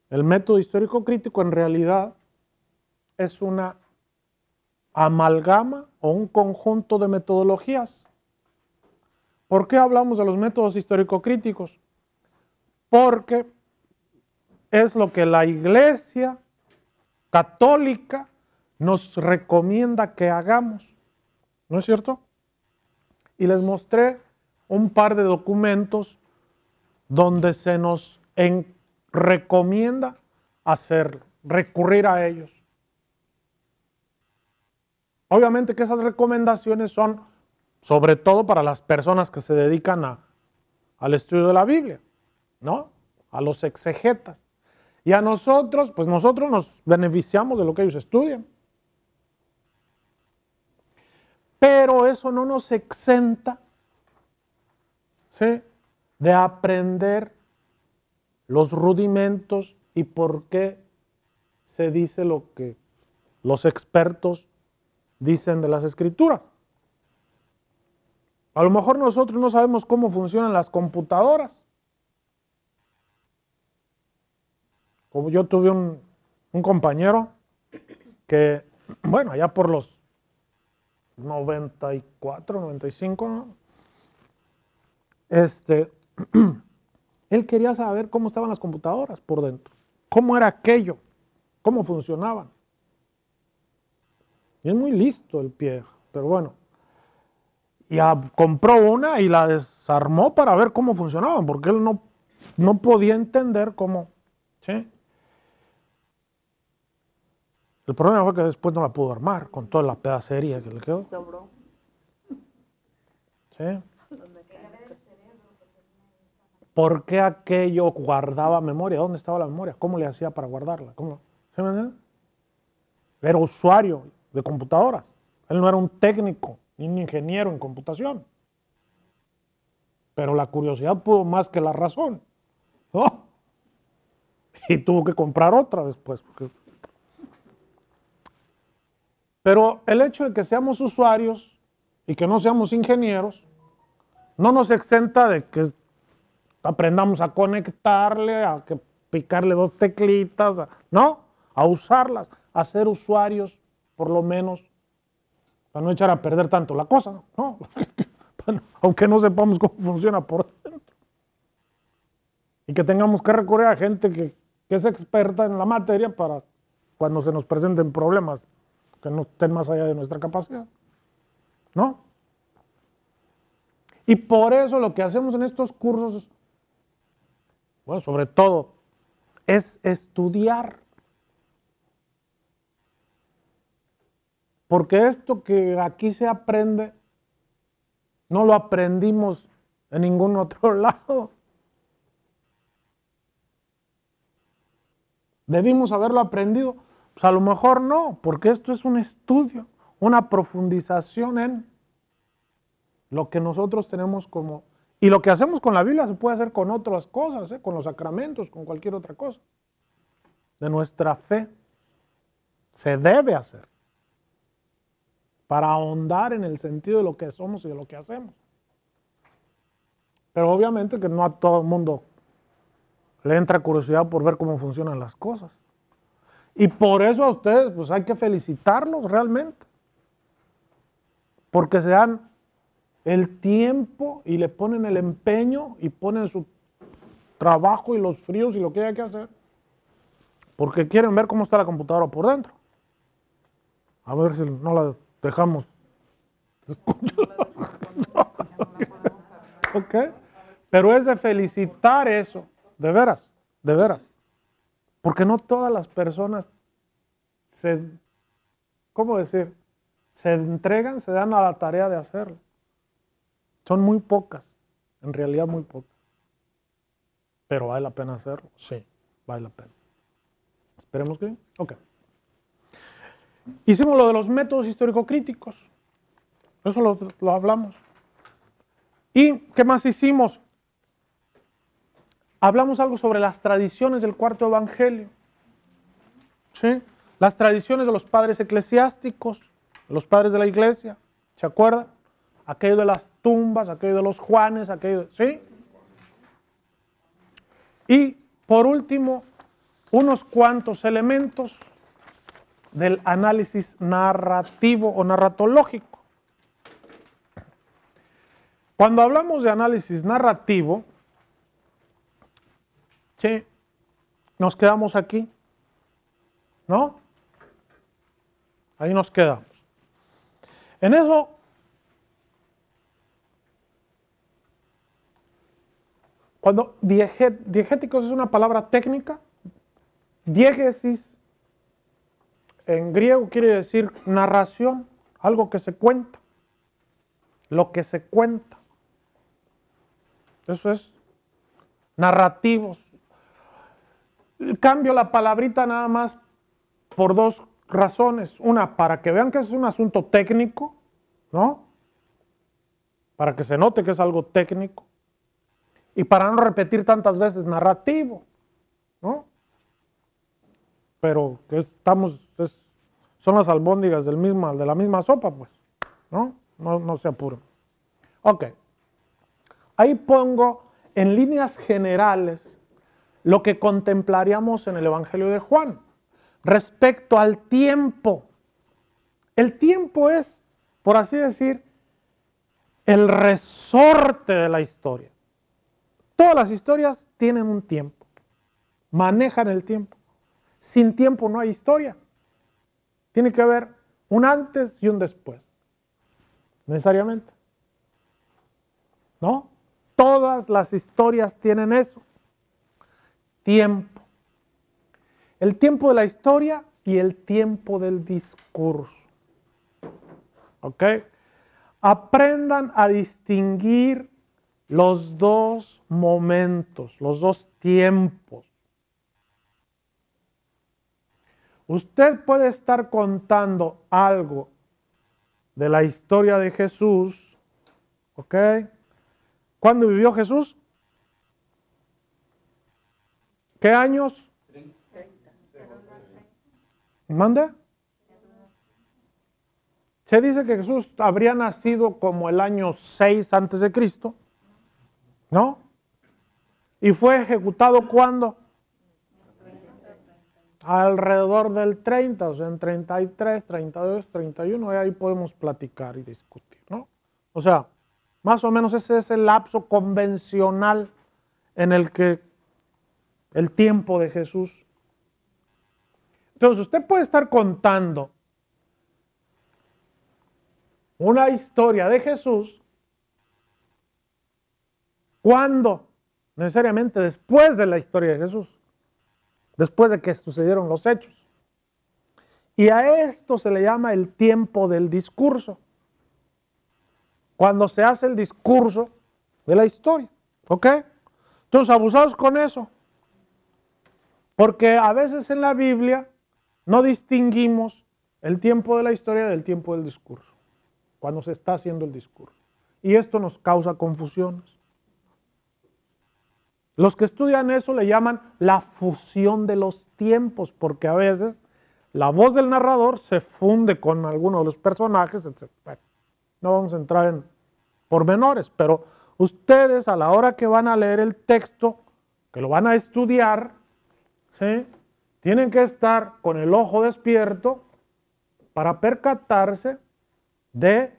El método histórico crítico en realidad es una amalgama o un conjunto de metodologías. ¿Por qué hablamos de los métodos histórico críticos? Porque es lo que la Iglesia católica nos recomienda que hagamos, ¿no es cierto? Y les mostré un par de documentos donde se nos recomienda hacerlo, recurrir a ellos. Obviamente que esas recomendaciones son sobre todo para las personas que se dedican al estudio de la Biblia, ¿no? A los exegetas. Y a nosotros, pues nosotros nos beneficiamos de lo que ellos estudian. Pero eso no nos exenta, ¿sí?, de aprender los rudimentos y por qué se dice lo que los expertos dicen de las Escrituras. A lo mejor nosotros no sabemos cómo funcionan las computadoras. Como yo tuve un compañero que, bueno, allá por los 94, 95, ¿no? Él quería saber cómo estaban las computadoras por dentro, cómo era aquello, cómo funcionaban. Y es muy listo el pie, pero bueno. Ya compró una y la desarmó para ver cómo funcionaban, porque él no podía entender cómo, ¿sí? El problema fue que después no la pudo armar con toda la pedacería que le quedó. Sobró. ¿Sí? ¿Por qué aquello guardaba memoria? ¿Dónde estaba la memoria? ¿Cómo le hacía para guardarla? ¿Cómo? ¿Sí me entiendes? Era usuario de computadoras. Él no era un técnico ni un ingeniero en computación. Pero la curiosidad pudo más que la razón, ¿no? Y tuvo que comprar otra después. Pero el hecho de que seamos usuarios y que no seamos ingenieros no nos exenta de que aprendamos a conectarle, a que picarle dos teclitas, ¿no? A usarlas, a ser usuarios, por lo menos, para no echar a perder tanto la cosa, ¿no? Aunque no sepamos cómo funciona por dentro. Y que tengamos que recurrir a gente que es experta en la materia para cuando se nos presenten problemas que no estén más allá de nuestra capacidad, ¿no? Y por eso lo que hacemos en estos cursos, bueno, sobre todo, es estudiar. Porque esto que aquí se aprende, no lo aprendimos en ningún otro lado. ¿Debimos haberlo aprendido? Pues a lo mejor no, porque esto es un estudio, una profundización en lo que nosotros tenemos como... Y lo que hacemos con la Biblia se puede hacer con otras cosas, con los sacramentos, con cualquier otra cosa. De nuestra fe se debe hacer para ahondar en el sentido de lo que somos y de lo que hacemos. Pero obviamente que no a todo el mundo le entra curiosidad por ver cómo funcionan las cosas. Y por eso a ustedes pues hay que felicitarlos realmente. Porque se dan el tiempo y le ponen el empeño y ponen su trabajo y los fríos y lo que hay que hacer. Porque quieren ver cómo está la computadora por dentro. A ver si no la dejamos. ¿Ok? Pero es de felicitar eso, de veras, de veras. Porque no todas las personas ¿cómo decir? Se entregan, se dan a la tarea de hacerlo. Son muy pocas, en realidad muy pocas. Pero vale la pena hacerlo, sí, vale la pena. Esperemos que, ok. Hicimos lo de los métodos histórico-críticos. Eso lo hablamos. ¿Y qué más hicimos? Hablamos algo sobre las tradiciones del cuarto evangelio. ¿Sí? Las tradiciones de los padres eclesiásticos, los padres de la iglesia. ¿Se acuerdan? Aquello de las tumbas, aquello de los Juanes, aquello, ¿sí? Y por último, unos cuantos elementos del análisis narrativo o narratológico. Cuando hablamos de análisis narrativo, sí, nos quedamos aquí, ¿no? Ahí nos quedamos. En eso, cuando diegéticos es una palabra técnica, diégesis en griego quiere decir narración, algo que se cuenta, lo que se cuenta. Eso es narrativos. Cambio la palabrita nada más por dos razones. Una, para que vean que es un asunto técnico, ¿no? Para que se note que es algo técnico. Y para no repetir tantas veces narrativo, ¿no? Pero que son las albóndigas de la misma sopa, pues, ¿no? No se apuren. Ok. Ahí pongo en líneas generales lo que contemplaríamos en el Evangelio de Juan respecto al tiempo. El tiempo es, por así decir, el resorte de la historia. Todas las historias tienen un tiempo, manejan el tiempo. Sin tiempo no hay historia. Tiene que haber un antes y un después, necesariamente. ¿No? Todas las historias tienen eso. Tiempo. El tiempo de la historia y el tiempo del discurso. ¿Ok? Aprendan a distinguir los dos momentos, los dos tiempos. Usted puede estar contando algo de la historia de Jesús, ¿ok? ¿Cuándo vivió Jesús? ¿Qué años? ¿Mande? Se dice que Jesús habría nacido como el año 6 antes de Cristo, ¿no? ¿Y fue ejecutado cuándo? Alrededor del 30, o sea, en 33, 32, 31, ahí podemos platicar y discutir, ¿no? O sea, más o menos ese es el lapso convencional en el que el tiempo de Jesús. Entonces, usted puede estar contando una historia de Jesús cuando, necesariamente después de la historia de Jesús, después de que sucedieron los hechos. Y a esto se le llama el tiempo del discurso. Cuando se hace el discurso de la historia. ¿Ok? Entonces, abusados con eso. Porque a veces en la Biblia no distinguimos el tiempo de la historia del tiempo del discurso. Cuando se está haciendo el discurso. Y esto nos causa confusiones. Los que estudian eso le llaman la fusión de los tiempos, porque a veces la voz del narrador se funde con alguno de los personajes, etc. Bueno, no vamos a entrar en pormenores, pero ustedes a la hora que van a leer el texto, que lo van a estudiar, ¿sí?, tienen que estar con el ojo despierto para percatarse de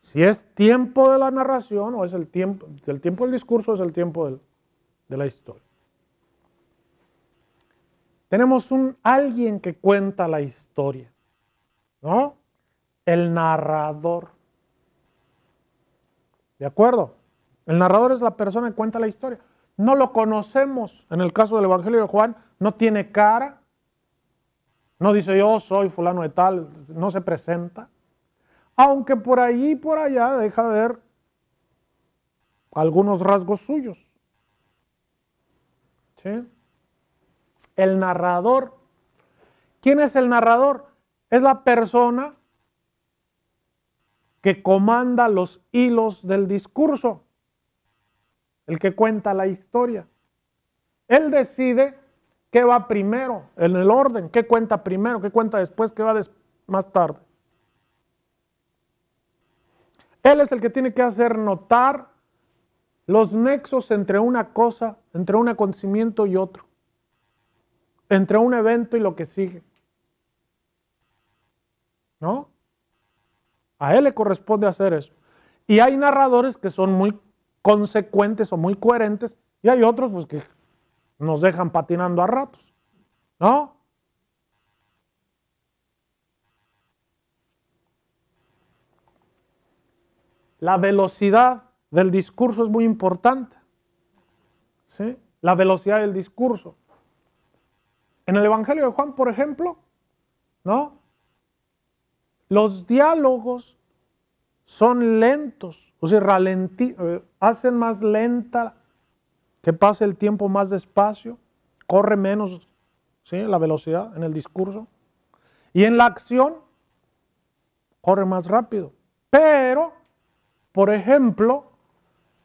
si es tiempo de la narración o es el tiempo del discurso, o es el tiempo de la historia. Tenemos alguien que cuenta la historia, ¿no? El narrador. ¿De acuerdo? El narrador es la persona que cuenta la historia. No lo conocemos. En el caso del Evangelio de Juan, no tiene cara. No dice yo soy fulano de tal, no se presenta. Aunque por allí y por allá deja ver algunos rasgos suyos. ¿Sí? El narrador. ¿Quién es el narrador? Es la persona que comanda los hilos del discurso, el que cuenta la historia. Él decide qué va primero, en el orden, qué cuenta primero, qué cuenta después, qué va más tarde. Él es el que tiene que hacer notar los nexos entre una cosa, entre un acontecimiento y otro. entre un evento y lo que sigue. ¿No? A él le corresponde hacer eso. Y hay narradores que son muy consecuentes o muy coherentes, y hay otros pues, que nos dejan patinando a ratos. ¿No? La velocidad del discurso es muy importante. ¿Sí? La velocidad del discurso. En el Evangelio de Juan, por ejemplo, ¿no? Los diálogos son lentos, o sea, hacen más lenta, que pase el tiempo más despacio, corre menos, ¿sí? La velocidad en el discurso. Y en la acción, corre más rápido. Pero, por ejemplo,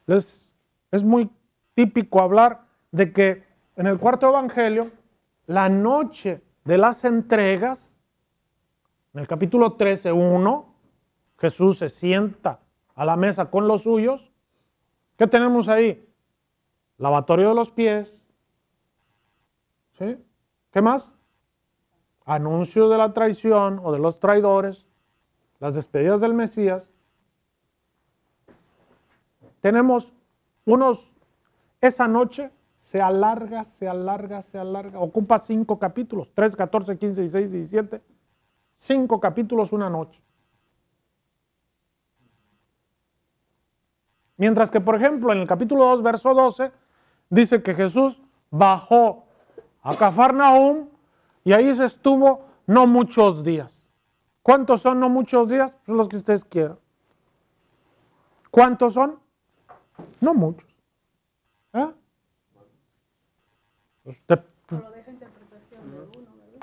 es muy típico hablar de que en el cuarto evangelio, la noche de las entregas, en el capítulo 13:1, Jesús se sienta a la mesa con los suyos. ¿Qué tenemos ahí? Lavatorio de los pies. ¿Sí? ¿Qué más? Anuncio de la traición o de los traidores, las despedidas del Mesías. Tenemos esa noche se alarga, ocupa 5 capítulos, 3, 14, 15, 16, 17, 5 capítulos una noche. Mientras que, por ejemplo, en el capítulo 2, verso 12, dice que Jesús bajó a Cafarnaúm y ahí se estuvo no muchos días. ¿Cuántos son no muchos días? Pues los que ustedes quieran. ¿Cuántos son? No muchos.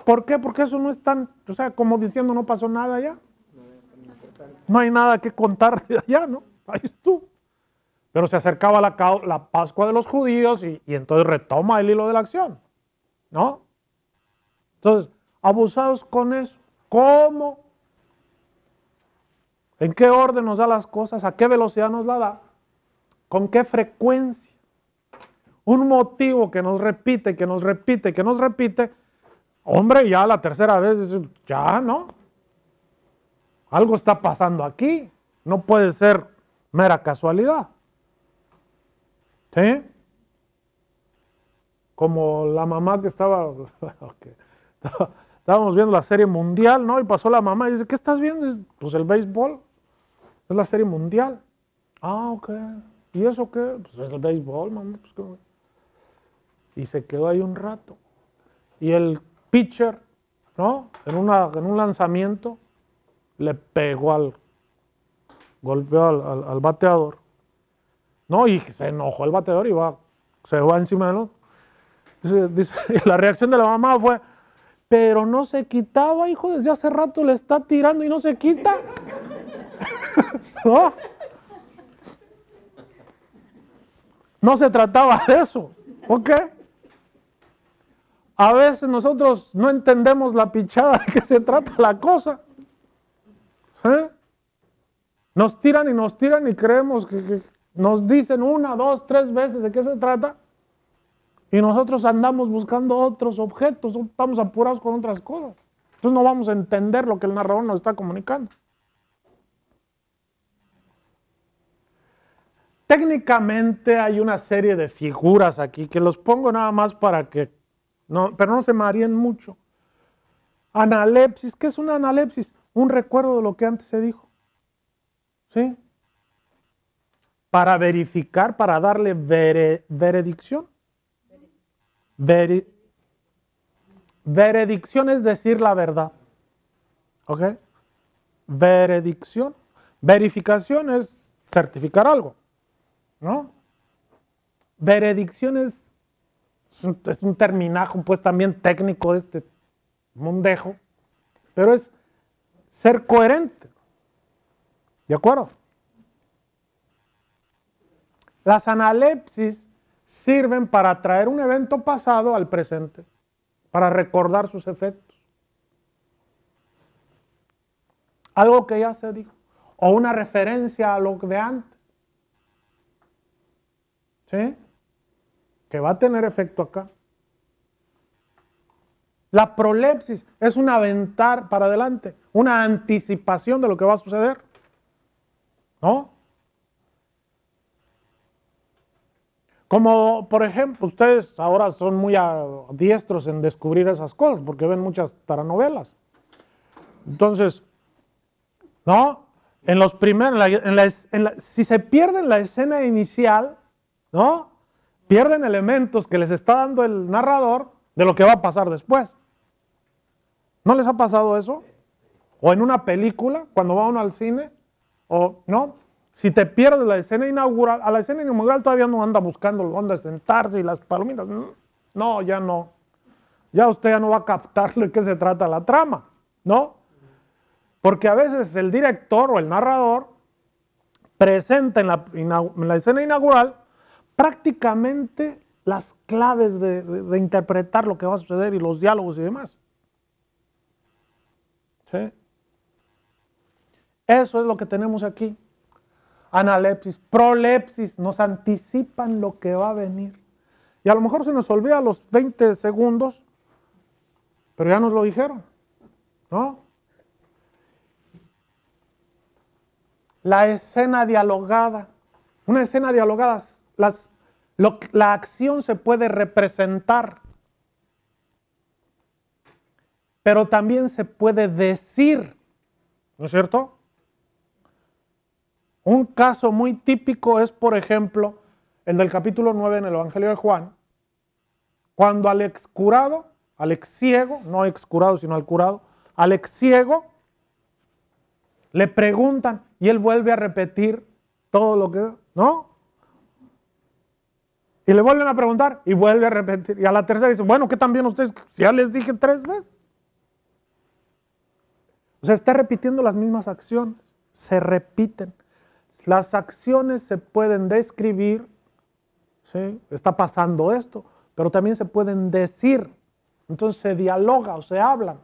¿Por qué? Porque eso no es tan, o sea, como diciendo no pasó nada allá. No hay nada que contar de allá, ¿no? Ahí estuvo. Pero se acercaba la Pascua de los judíos y entonces retoma el hilo de la acción, ¿no? Entonces, abusados con eso. ¿Cómo? ¿En qué orden nos da las cosas? ¿A qué velocidad nos la da? ¿Con qué frecuencia? Un motivo que nos repite, que nos repite, que nos repite. Hombre, ya la tercera vez, ya, ¿no? Algo está pasando aquí. No puede ser mera casualidad. ¿Sí? Como la mamá que estábamos viendo la serie mundial, ¿no? Y pasó la mamá y dice, ¿qué estás viendo? Pues el béisbol. Es la serie mundial. Ah, ok. ¿Y eso qué? Pues es el béisbol, mamá. Pues, y se quedó ahí un rato. Y el pitcher, ¿no? En un lanzamiento, le pegó golpeó al bateador. ¿No? Y se enojó el bateador y se va encima de él. Dice, y la reacción de la mamá fue, pero no se quitaba, hijo, desde hace rato le está tirando y no se quita. ¿No? No se trataba de eso. ¿Ok? A veces nosotros no entendemos la pichada de qué se trata la cosa. Nos tiran y creemos que nos dicen 1, 2, 3 veces de qué se trata y nosotros andamos buscando otros objetos, estamos apurados con otras cosas. Entonces no vamos a entender lo que el narrador nos está comunicando. Técnicamente hay una serie de figuras aquí que los pongo nada más para que, pero no se mareen mucho. Analepsis, ¿qué es una analepsis? Un recuerdo de lo que antes se dijo. ¿Sí? Para verificar, para darle veredicción. Veredicción es decir la verdad. ¿Ok? Veredicción. Verificación es certificar algo. ¿No? Veredicción es un terminajo, pues también técnico de este mundejo, pero es ser coherente. ¿De acuerdo? Las analepsis sirven para traer un evento pasado al presente, para recordar sus efectos. Algo que ya se dijo, o una referencia a lo de antes. ¿Sí? Que va a tener efecto acá. La prolepsis es un aventar para adelante, una anticipación de lo que va a suceder, ¿no? Como, por ejemplo, ustedes ahora son muy diestros en descubrir esas cosas, porque ven muchas taranovelas. Entonces, ¿no? En los primeros, si se pierde la escena inicial, ¿no? Pierden elementos que les está dando el narrador de lo que va a pasar después. ¿No les ha pasado eso? O en una película, cuando va uno al cine, o no, si te pierdes la escena inaugural, a la escena inaugural todavía no anda buscando dónde sentarse y las palomitas. No, ya no. Ya usted ya no va a captar de qué se trata la trama, ¿no? Porque a veces el director o el narrador presenta en la escena inaugural prácticamente las claves de interpretar lo que va a suceder y los diálogos y demás. ¿Sí? Eso es lo que tenemos aquí. Analepsis, prolepsis, nos anticipan lo que va a venir. Y a lo mejor se nos olvida a los 20 segundos, pero ya nos lo dijeron, ¿no? La escena dialogada. Una escena dialogada, la acción se puede representar, pero también se puede decir, ¿no es cierto? Un caso muy típico es, por ejemplo, el del capítulo 9 en el Evangelio de Juan, cuando al excurado, al exciego, no excurado sino al curado, al exciego, le preguntan y él vuelve a repetir todo lo que, ¿no? Y le vuelven a preguntar y vuelve a repetir. Y a la tercera dice, bueno, ¿qué también ustedes? Si ya les dije 3 veces. O sea, está repitiendo las mismas acciones, se repiten. Las acciones se pueden describir, ¿sí? Está pasando esto, pero también se pueden decir. Entonces se dialoga o se hablan.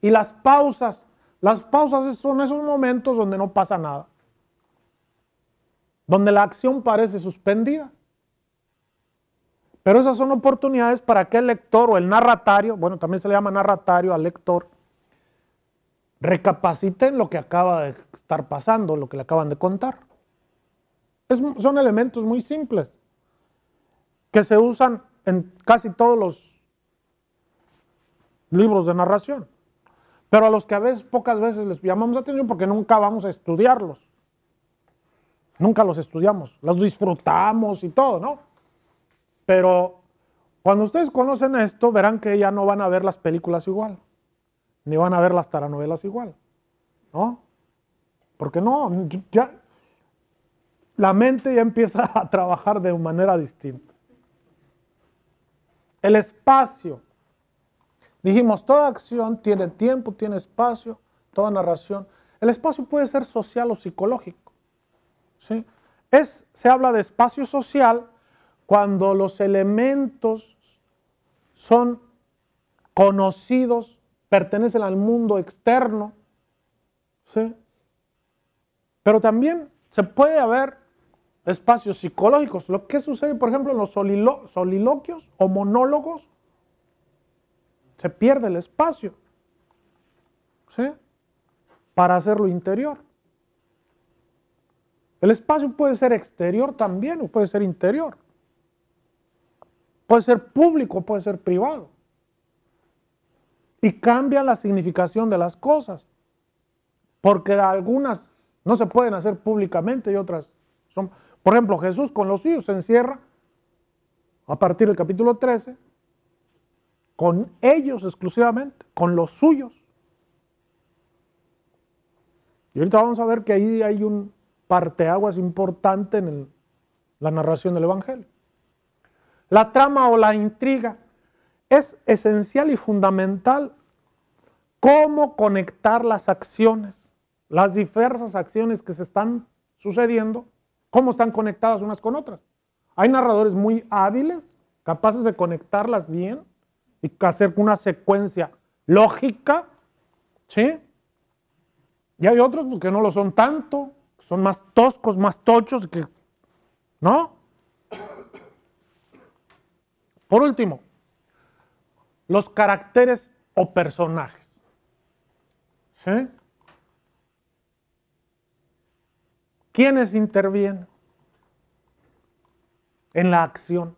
Y las pausas son esos momentos donde no pasa nada, donde la acción parece suspendida. Pero esas son oportunidades para que el lector o el narratario, bueno, también se le llama narratario al lector, recapaciten lo que acaba de estar pasando, lo que le acaban de contar. Son elementos muy simples que se usan en casi todos los libros de narración, pero a los que a veces, pocas veces les llamamos atención porque nunca vamos a estudiarlos. Nunca los estudiamos, los disfrutamos y todo, ¿no? Pero cuando ustedes conocen esto, verán que ya no van a ver las películas igual, ni van a ver las taranovelas igual, ¿no? Porque no, ya la mente ya empieza a trabajar de manera distinta. El espacio. Dijimos, toda acción tiene tiempo, tiene espacio, toda narración. El espacio puede ser social o psicológico, ¿sí? Se habla de espacio social cuando los elementos son conocidos, pertenecen al mundo externo, ¿sí? Pero también se puede haber espacios psicológicos. Lo que sucede, por ejemplo, en los soliloquios o monólogos, se pierde el espacio, ¿sí? Para hacerlo interior. El espacio puede ser exterior también o puede ser interior. Puede ser público, puede ser privado. Y cambia la significación de las cosas. Porque algunas no se pueden hacer públicamente y otras son. Por ejemplo, Jesús con los suyos se encierra a partir del capítulo 13 con ellos exclusivamente, con los suyos. Y ahorita vamos a ver que ahí hay un parteaguas importante en la narración del Evangelio. La trama o la intriga es esencial y fundamental. Cómo conectar las acciones, las diversas acciones que se están sucediendo, cómo están conectadas unas con otras. Hay narradores muy hábiles, capaces de conectarlas bien y hacer una secuencia lógica, ¿sí? Y hay otros que no lo son tanto, son más toscos, más tochos, ¿no? Por último, los caracteres o personajes. ¿Sí? ¿Quiénes intervienen en la acción?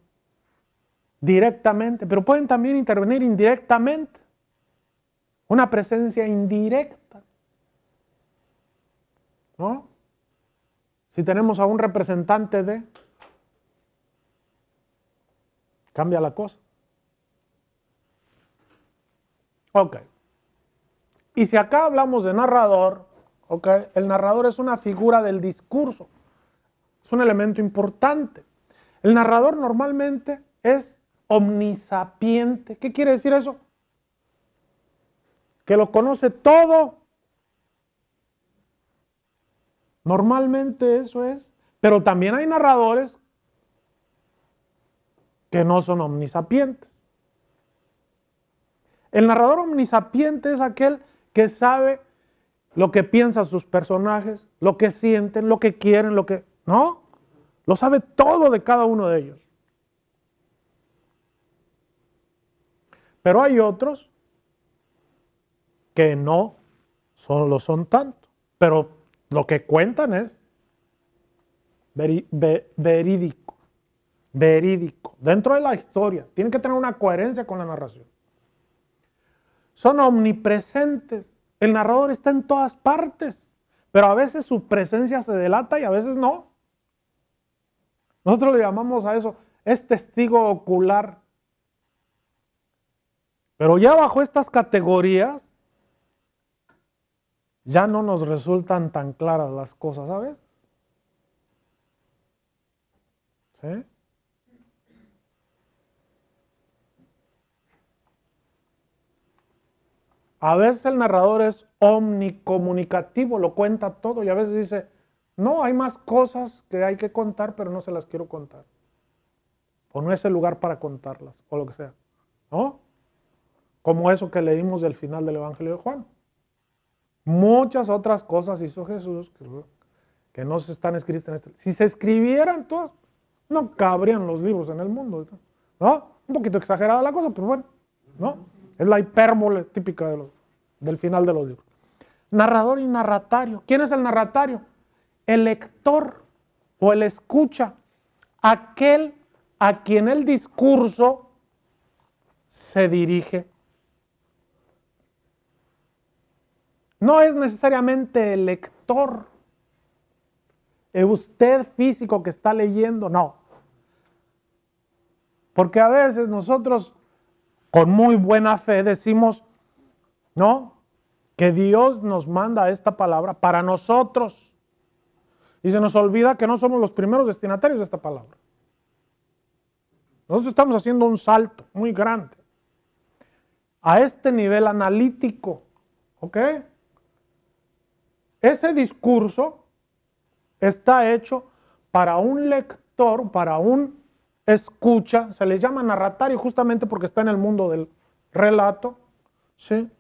Directamente, pero pueden también intervenir indirectamente. Una presencia indirecta, ¿no? Si tenemos a un representante de, cambia la cosa. Ok. Y si acá hablamos de narrador, ok, el narrador es una figura del discurso. Es un elemento importante. El narrador normalmente es omnisapiente. ¿Qué quiere decir eso? Que lo conoce todo. Normalmente eso es. Pero también hay narradores que no son omnisapientes. El narrador omnisapiente es aquel que sabe lo que piensan sus personajes, lo que sienten, lo que quieren, lo que... ¿No? Lo sabe todo de cada uno de ellos. Pero hay otros que no lo son tanto. Pero lo que cuentan es verídico. Verídico. Dentro de la historia. Tienen que tener una coherencia con la narración. Son omnipresentes. El narrador está en todas partes. Pero a veces su presencia se delata y a veces no. Nosotros le llamamos a eso, es testigo ocular. Pero ya bajo estas categorías, ya no nos resultan tan claras las cosas, ¿sabes? ¿Sí? A veces el narrador es omnicomunicativo, lo cuenta todo y a veces dice, no, hay más cosas que hay que contar, pero no se las quiero contar. O no es el lugar para contarlas, o lo que sea. ¿No? Como eso que leímos del final del Evangelio de Juan. Muchas otras cosas hizo Jesús que no se están escritas en este. Si se escribieran todas, no cabrían los libros en el mundo. ¿No? Un poquito exagerada la cosa, pero bueno, ¿no? Es la hipérbole típica del final de los libros. Narrador y narratario. ¿Quién es el narratario? El lector o el escucha. Aquel a quien el discurso se dirige. No es necesariamente el lector, usted físico que está leyendo, no. Porque a veces nosotros con muy buena fe decimos, ¿no? Que Dios nos manda esta palabra para nosotros. Y se nos olvida que no somos los primeros destinatarios de esta palabra. Nosotros estamos haciendo un salto muy grande a este nivel analítico, ¿ok? Ese discurso está hecho para un lector, para un escucha, se le llama narratario justamente porque está en el mundo del relato, ¿sí?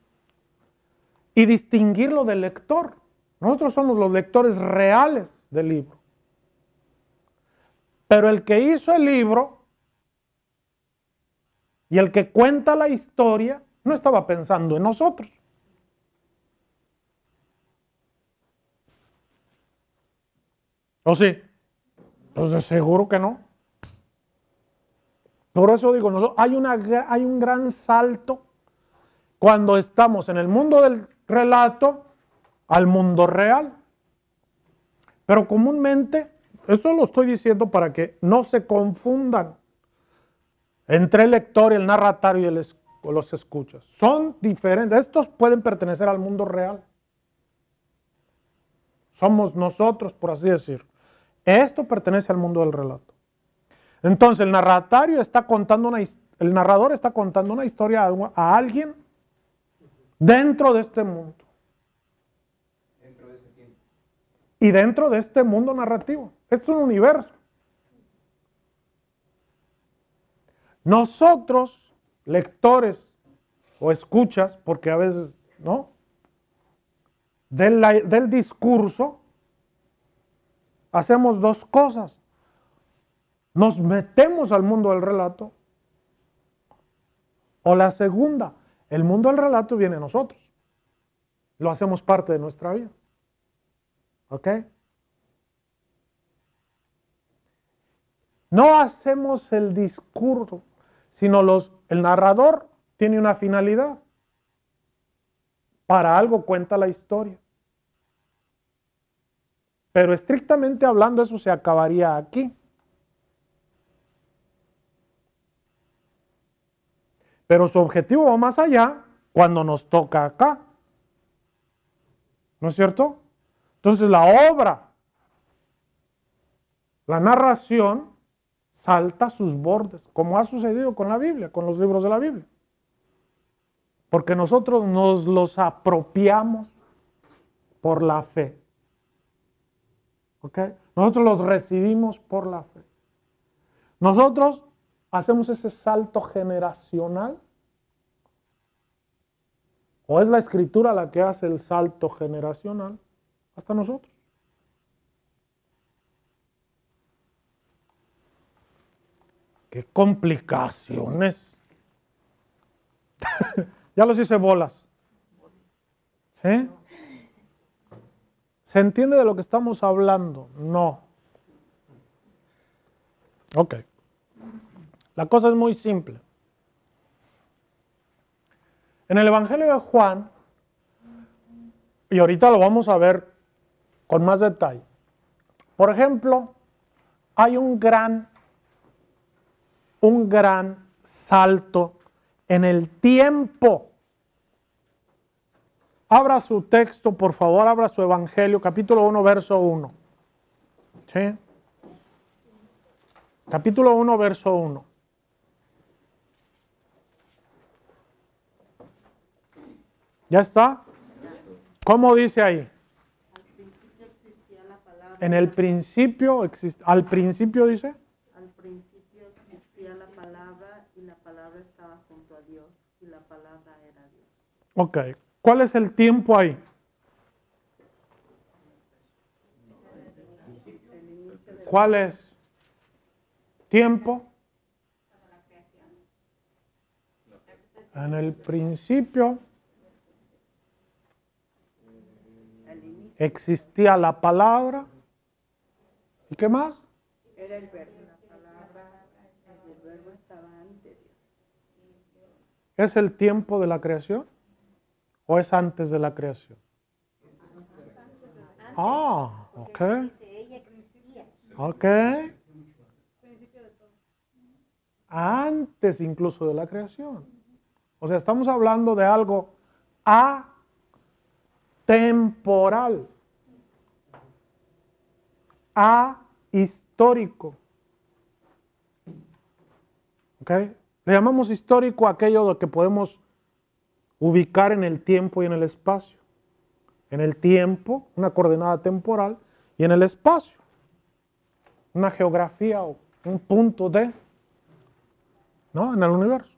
Y distinguirlo del lector. Nosotros somos los lectores reales del libro. Pero el que hizo el libro y el que cuenta la historia no estaba pensando en nosotros. ¿O sí? Pues de seguro que no. Por eso digo, hay un gran salto cuando estamos en el mundo del relato al mundo real. Pero comúnmente, esto lo estoy diciendo para que no se confundan entre el lector, el narratario y los escuchas. Son diferentes. Estos pueden pertenecer al mundo real. Somos nosotros, por así decir. Esto pertenece al mundo del relato. Entonces el narrador está contando una historia a alguien dentro de este mundo. Dentro de ese tiempo. Y dentro de este mundo narrativo. Esto es un universo. Nosotros, lectores o escuchas, porque a veces, ¿no? Del discurso, hacemos dos cosas. Nos metemos al mundo del relato O la segunda, el mundo del relato viene a nosotros. Lo hacemos parte de nuestra vida. ¿Ok? No hacemos el discurso, sino el narrador tiene una finalidad. Para algo cuenta la historia. Pero estrictamente hablando, eso se acabaría aquí. Pero su objetivo va más allá cuando nos toca acá. ¿No es cierto? Entonces la obra, la narración, salta sus bordes, como ha sucedido con la Biblia, con los libros de la Biblia. Porque nosotros nos los apropiamos por la fe. ¿Ok? Nosotros los recibimos por la fe. Nosotros hacemos ese salto generacional. ¿O es la Escritura la que hace el salto generacional hasta nosotros? ¡Qué complicaciones! Ya los hice bolas. ¿Sí? ¿Se entiende de lo que estamos hablando? No. Ok. La cosa es muy simple. En el Evangelio de Juan, y ahorita lo vamos a ver con más detalle. Por ejemplo, hay un gran salto en el tiempo. Abra su texto, por favor, abra su Evangelio, capítulo 1, verso 1. ¿Sí? Capítulo 1, verso 1. ¿Ya está? ¿Cómo dice ahí? Al principio existía la palabra. En el principio, al principio dice. Al principio existía la palabra y la palabra estaba junto a Dios y la palabra era Dios. Ok. ¿Cuál es el tiempo ahí? ¿Cuál es? ¿Tiempo? En el principio existía la palabra. ¿Y qué más? Era el verbo, la palabra, el verbo estaba ante Dios. ¿Es el tiempo de la creación? ¿O es antes de la creación? Ah, ok. Ok. Antes incluso de la creación. O sea, estamos hablando de algo atemporal, ahistórico. ¿Ok? Le llamamos histórico a aquello de que podemos ubicar en el tiempo y en el espacio. En el tiempo, una coordenada temporal, y en el espacio, una geografía o un punto de, ¿no? En el universo.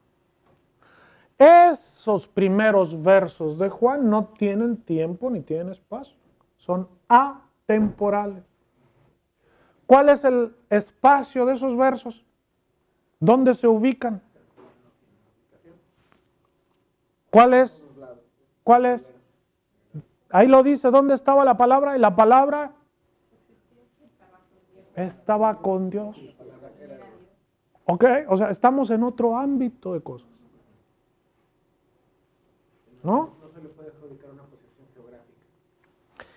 Esos primeros versos de Juan no tienen tiempo ni tienen espacio. Son atemporales. ¿Cuál es el espacio de esos versos? ¿Dónde se ubican? ¿Cuál es? ¿Cuál es? Ahí lo dice, ¿dónde estaba la palabra? Y la palabra estaba con Dios. ¿Ok? O sea, estamos en otro ámbito de cosas. ¿No? No se le puede adjudicar una posición geográfica.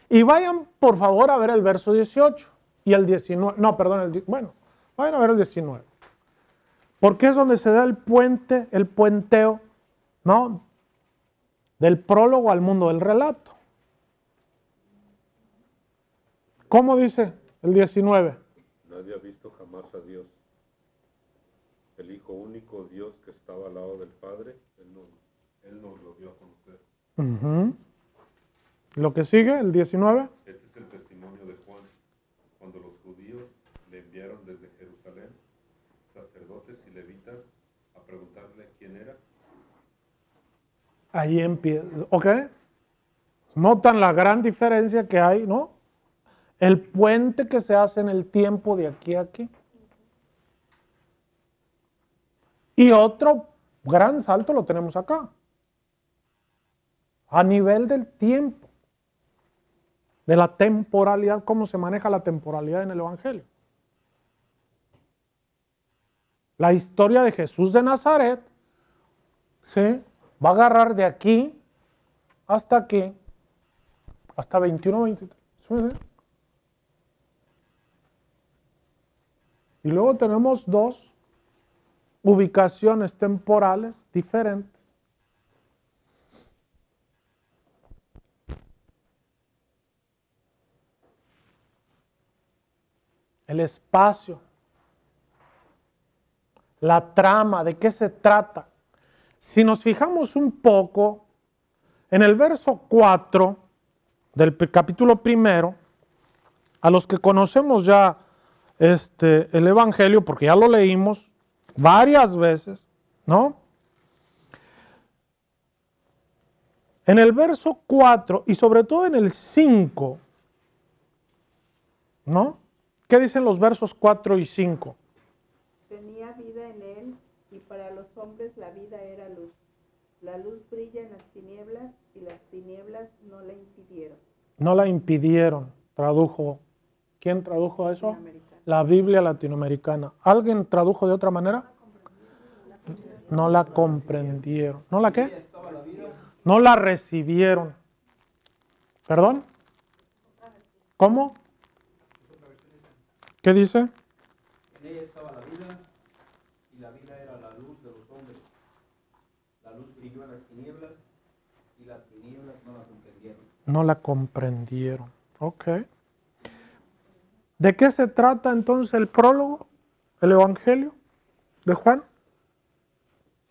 Y vayan, por favor, a ver el verso 18 y el 19. No, perdón, vayan a ver el 19. Porque es donde se da el puente, el puenteo, ¿no? Del prólogo al mundo del relato. ¿Cómo dice el 19? Nadie ha visto jamás a Dios. El Hijo único Dios que estaba al lado del Padre, Él nos lo dio a conocer. Lo que sigue, el 19. Este es el testimonio de Juan, cuando los judíos le enviaron desde Jerusalén sacerdotes y levitas a preguntarle quién era. Ahí empieza, ¿ok? Notan la gran diferencia que hay, ¿no? El puente que se hace en el tiempo de aquí a aquí. Y otro gran salto lo tenemos acá. A nivel del tiempo, de la temporalidad, cómo se maneja la temporalidad en el Evangelio. La historia de Jesús de Nazaret, ¿sí?, va a agarrar de aquí hasta aquí, hasta 21, 23. ¿Sí? Y luego tenemos dos ubicaciones temporales diferentes. El espacio, la trama, ¿de qué se trata? Si nos fijamos un poco, en el verso 4 del capítulo 1, a los que conocemos ya el Evangelio, porque ya lo leímos varias veces, ¿no? En el verso 4 y sobre todo en el 5, ¿no? ¿Qué dicen los versos 4 y 5? Tenía vida en él, y para los hombres la vida era luz. La luz brilla en las tinieblas, y las tinieblas no la impidieron. No la impidieron, tradujo. ¿Quién tradujo eso? La Biblia latinoamericana. ¿Alguien tradujo de otra manera? No la comprendieron. ¿No la qué? No la recibieron. ¿Perdón? ¿Cómo? ¿Qué dice? En ella estaba la vida, y la vida era la luz de los hombres. La luz brilló en las tinieblas, y las tinieblas no la comprendieron. No la comprendieron. Ok. ¿De qué se trata entonces el prólogo, el Evangelio de Juan?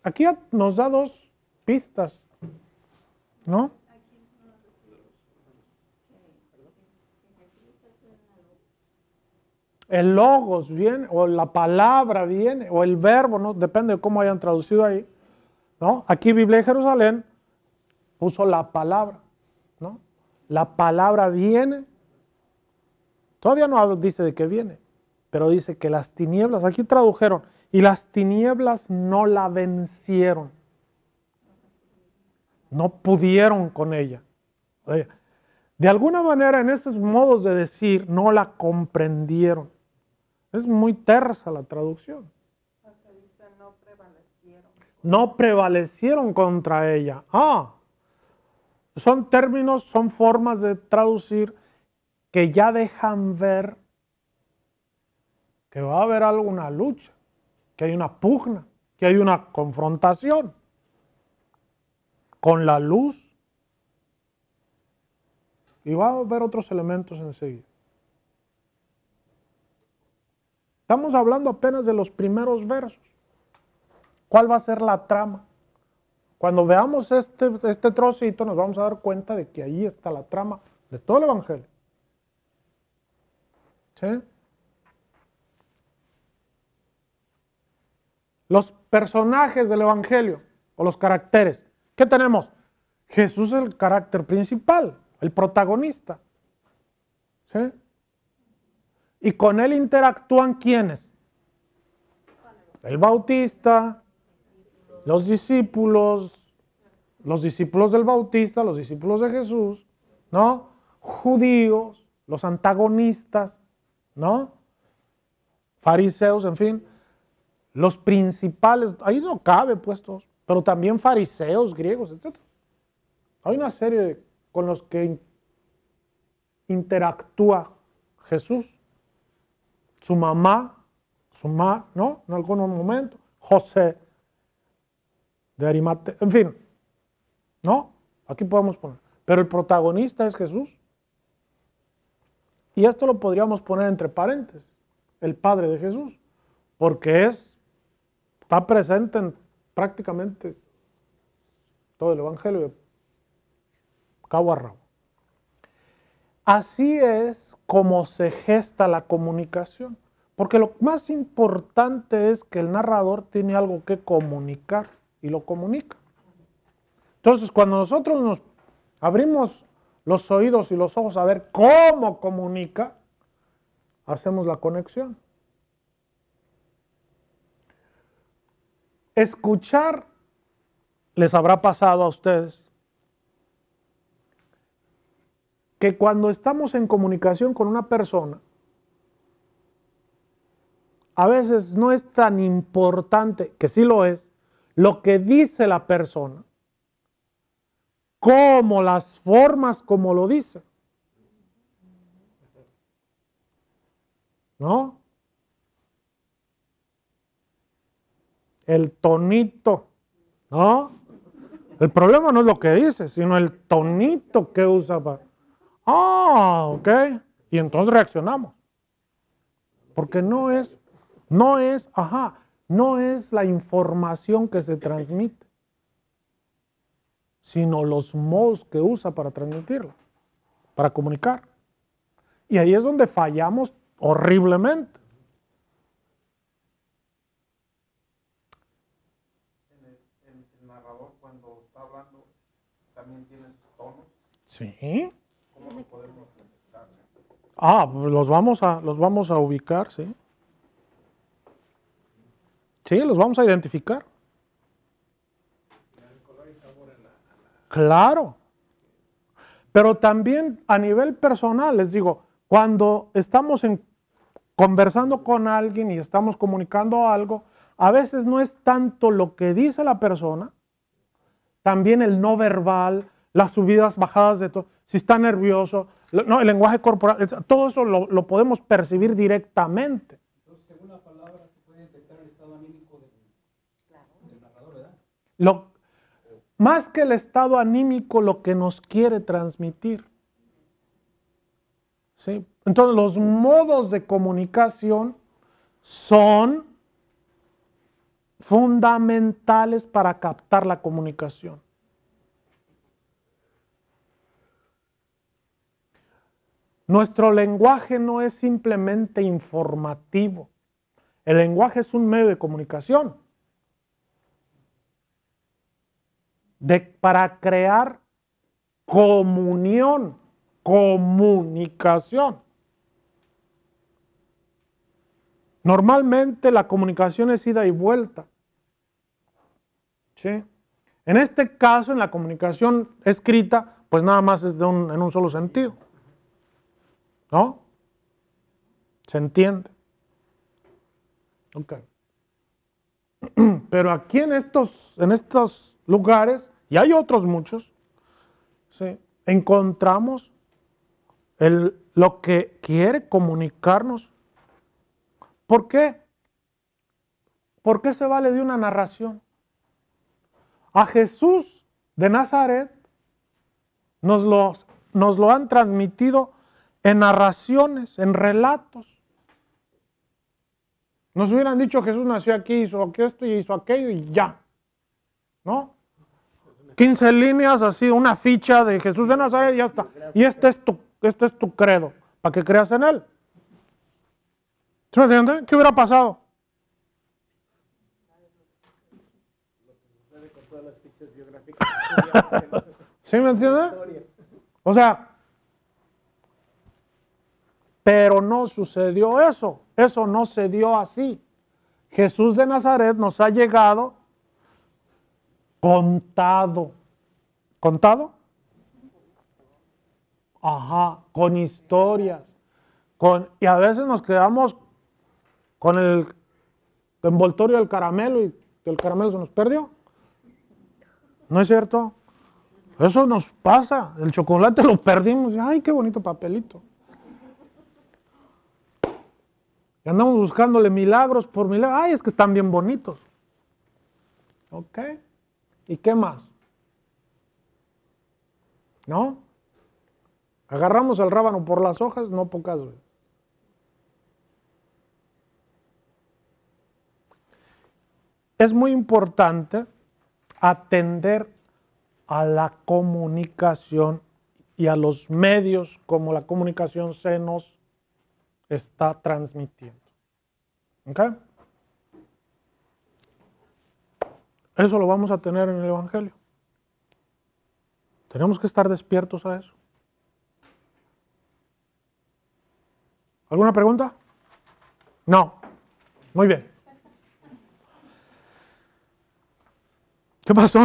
Aquí nos da dos pistas, ¿no? El logos viene, o la palabra viene, o el verbo, ¿no? Depende de cómo hayan traducido ahí, ¿no? Aquí Biblia de Jerusalén puso la palabra, ¿no? La palabra viene, todavía no dice de qué viene, pero dice que las tinieblas, aquí tradujeron, y las tinieblas no la vencieron, no pudieron con ella. De alguna manera en estos modos de decir, no la comprendieron. Es muy tersa la traducción. No prevalecieron. No prevalecieron contra ella. Son términos, son formas de traducir que ya dejan ver que va a haber alguna lucha, que hay una pugna, que hay una confrontación con la luz. Y va a haber otros elementos enseguida. Estamos hablando apenas de los primeros versos. ¿Cuál va a ser la trama? Cuando veamos este trocito nos vamos a dar cuenta de que ahí está la trama de todo el Evangelio. ¿Sí? Los personajes del Evangelio o los caracteres. ¿Qué tenemos? Jesús es el carácter principal, el protagonista. ¿Sí? Y con él interactúan ¿quiénes? El Bautista, los discípulos del Bautista, los discípulos de Jesús, ¿no? Judíos, los antagonistas, ¿no? Fariseos, en fin, los principales, ahí no cabe puestos, pero también fariseos, griegos, etc. Hay una serie con los que interactúa Jesús. Su mamá, ¿no? En algún momento, José de Arimatea, en fin, ¿no? Aquí podemos poner. Pero el protagonista es Jesús. Y esto lo podríamos poner entre paréntesis, el Padre de Jesús, porque está presente en prácticamente todo el Evangelio de cabo a rabo. Así es como se gesta la comunicación, porque lo más importante es que el narrador tiene algo que comunicar y lo comunica. Entonces, cuando nosotros nos abrimos los oídos y los ojos a ver cómo comunica, hacemos la conexión. Escuchar les habrá pasado a ustedes que cuando estamos en comunicación con una persona, a veces no es tan importante, que sí lo es, lo que dice la persona, como las formas como lo dice. ¿No? El tonito, ¿no? El problema no es lo que dice, sino el tonito que usa para... Ah, ok. Y entonces reaccionamos. Porque no es la información que se transmite, sino los modos que usa para transmitirla, para comunicar. Y ahí es donde fallamos horriblemente. El narrador cuando está hablando también tiene sus tonos. Sí. ¿Cómo lo podemos detectar? Pues los vamos a ubicar, sí. Sí, los vamos a identificar. Claro. Pero también a nivel personal, les digo, cuando estamos conversando con alguien y estamos comunicando algo, a veces no es tanto lo que dice la persona, también el no verbal, las subidas, bajadas de todo, si está nervioso, no, el lenguaje corporal, todo eso lo podemos percibir directamente. Entonces, según la palabra, se puede detectar el estado anímico del narrador, ¿verdad? Más que el estado anímico, lo que nos quiere transmitir. ¿Sí? Entonces, los modos de comunicación son fundamentales para captar la comunicación. Nuestro lenguaje no es simplemente informativo. El lenguaje es un medio de comunicación. Para crear comunión, comunicación. Normalmente la comunicación es ida y vuelta. ¿Sí? En este caso, en la comunicación escrita, pues nada más es en un solo sentido. ¿No? ¿Se entiende? Ok. Pero aquí en estos lugares, y hay otros muchos, ¿sí?, encontramos lo que quiere comunicarnos. ¿Por qué? ¿Por qué se vale de una narración? A Jesús de Nazaret nos lo han transmitido en narraciones, en relatos. Nos hubieran dicho Jesús nació aquí, hizo esto y hizo aquello y ya. ¿No? 15 líneas así, una ficha de Jesús de Nazaret y ya está. Y este es tu credo, para que creas en él. ¿Sí me entiendes? ¿Qué hubiera pasado? ¿Sí me entiendes? O sea, pero no sucedió eso. Eso no se dio así. Jesús de Nazaret nos ha llegado contado. ¿Contado? Ajá, con historias. Y a veces nos quedamos con el envoltorio del caramelo y el caramelo se nos perdió. ¿No es cierto? Eso nos pasa. El chocolate lo perdimos. Ay, qué bonito papelito. Y andamos buscándole milagros por milagros. Ay, es que están bien bonitos. ¿Ok? ¿Y qué más? ¿No? Agarramos el rábano por las hojas, no pocas veces. Es muy importante atender a la comunicación y a los medios como la comunicación se nos está transmitiendo. ¿Ok? Eso lo vamos a tener en el Evangelio. Tenemos que estar despiertos a eso. ¿Alguna pregunta? No. Muy bien. ¿Qué pasó?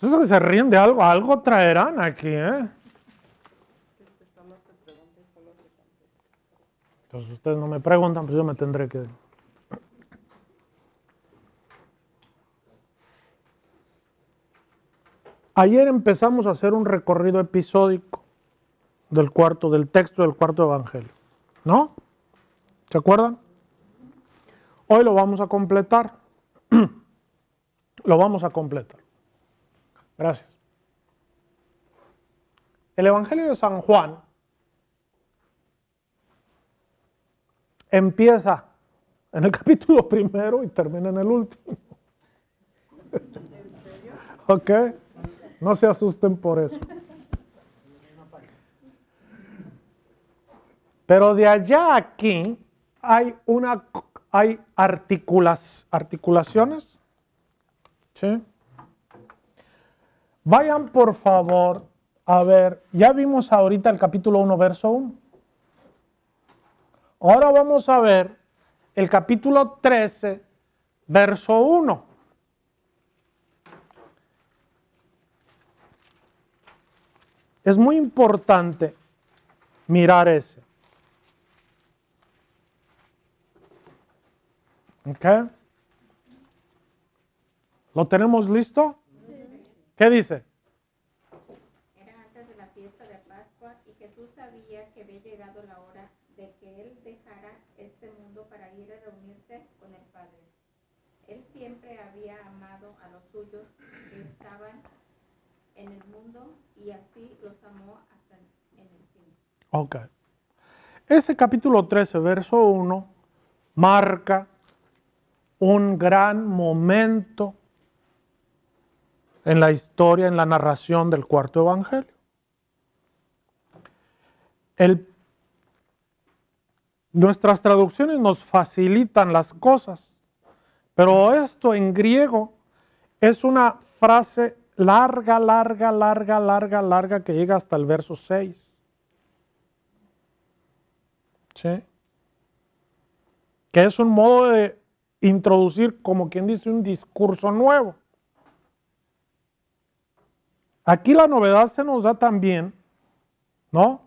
Ustedes se ríen de algo, algo traerán aquí, ¿eh? Entonces ustedes no me preguntan, pues yo me tendré que... Ayer empezamos a hacer un recorrido episódico del texto del cuarto evangelio, ¿no? ¿Se acuerdan? Hoy lo vamos a completar. Lo vamos a completar. Gracias. El evangelio de San Juan empieza en el capítulo primero y termina en el último. ¿Ok? No se asusten por eso. Pero de allá a aquí hay articulaciones. ¿Sí? Vayan por favor a ver, ya vimos ahorita el capítulo 1, verso 1. Ahora vamos a ver el capítulo 13, verso 1. Es muy importante mirar ese. ¿Ok? ¿Lo tenemos listo? ¿Qué dice? Era antes de la fiesta de Pascua y Jesús sabía que había llegado la hora de que Él dejara este mundo para ir a reunirse con el Padre. Él siempre había amado a los suyos que estaban en el mundo y así los amó hasta en el fin. Ok. Ese capítulo 13, verso 1, marca un gran momento en la historia, en la narración del cuarto evangelio. Nuestras traducciones nos facilitan las cosas, pero esto en griego es una frase larga que llega hasta el verso 6. ¿Sí? Que es un modo de introducir, como quien dice, un discurso nuevo. Aquí la novedad se nos da también, ¿no?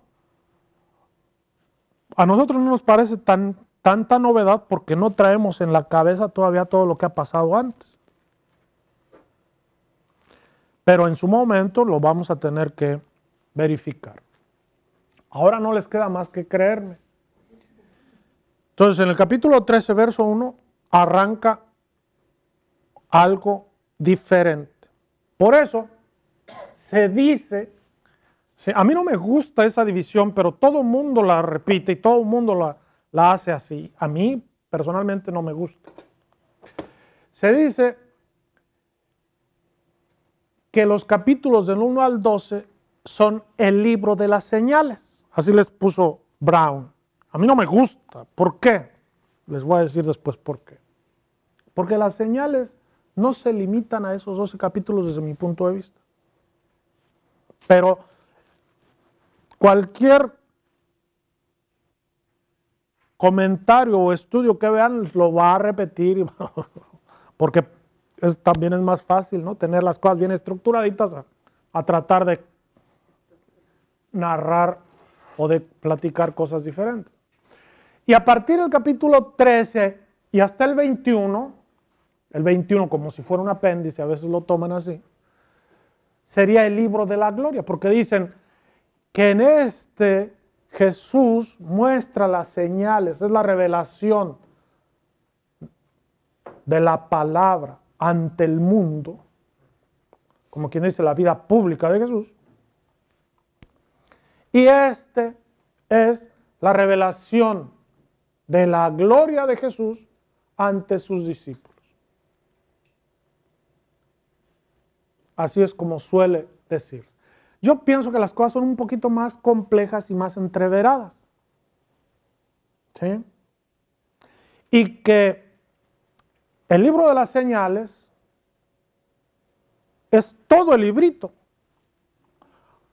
A nosotros no nos parece tanta novedad porque no traemos en la cabeza todavía todo lo que ha pasado antes. Pero en su momento lo vamos a tener que verificar. Ahora no les queda más que creerme. Entonces, en el capítulo 13, verso 1, arranca algo diferente. Por eso se dice, a mí no me gusta esa división, pero todo el mundo la repite y todo el mundo la hace así. A mí personalmente no me gusta. Se dice que los capítulos del 1 al 12 son el libro de las señales. Así les puso Brown. A mí no me gusta. ¿Por qué? Les voy a decir después por qué. Porque las señales no se limitan a esos 12 capítulos desde mi punto de vista. Pero cualquier comentario o estudio que vean lo va a repetir porque también es más fácil, ¿no? Tener las cosas bien estructuraditas a tratar de narrar o de platicar cosas diferentes. Y a partir del capítulo 13 y hasta el 21 como si fuera un apéndice, a veces lo toman así, sería el libro de la gloria, porque dicen que en este Jesús muestra las señales, es la revelación de la palabra ante el mundo, como quien dice la vida pública de Jesús, y este es la revelación de la gloria de Jesús ante sus discípulos. Así es como suele decir. Yo pienso que las cosas son un poquito más complejas y más entreveradas. ¿Sí? Y que el libro de las señales es todo el librito.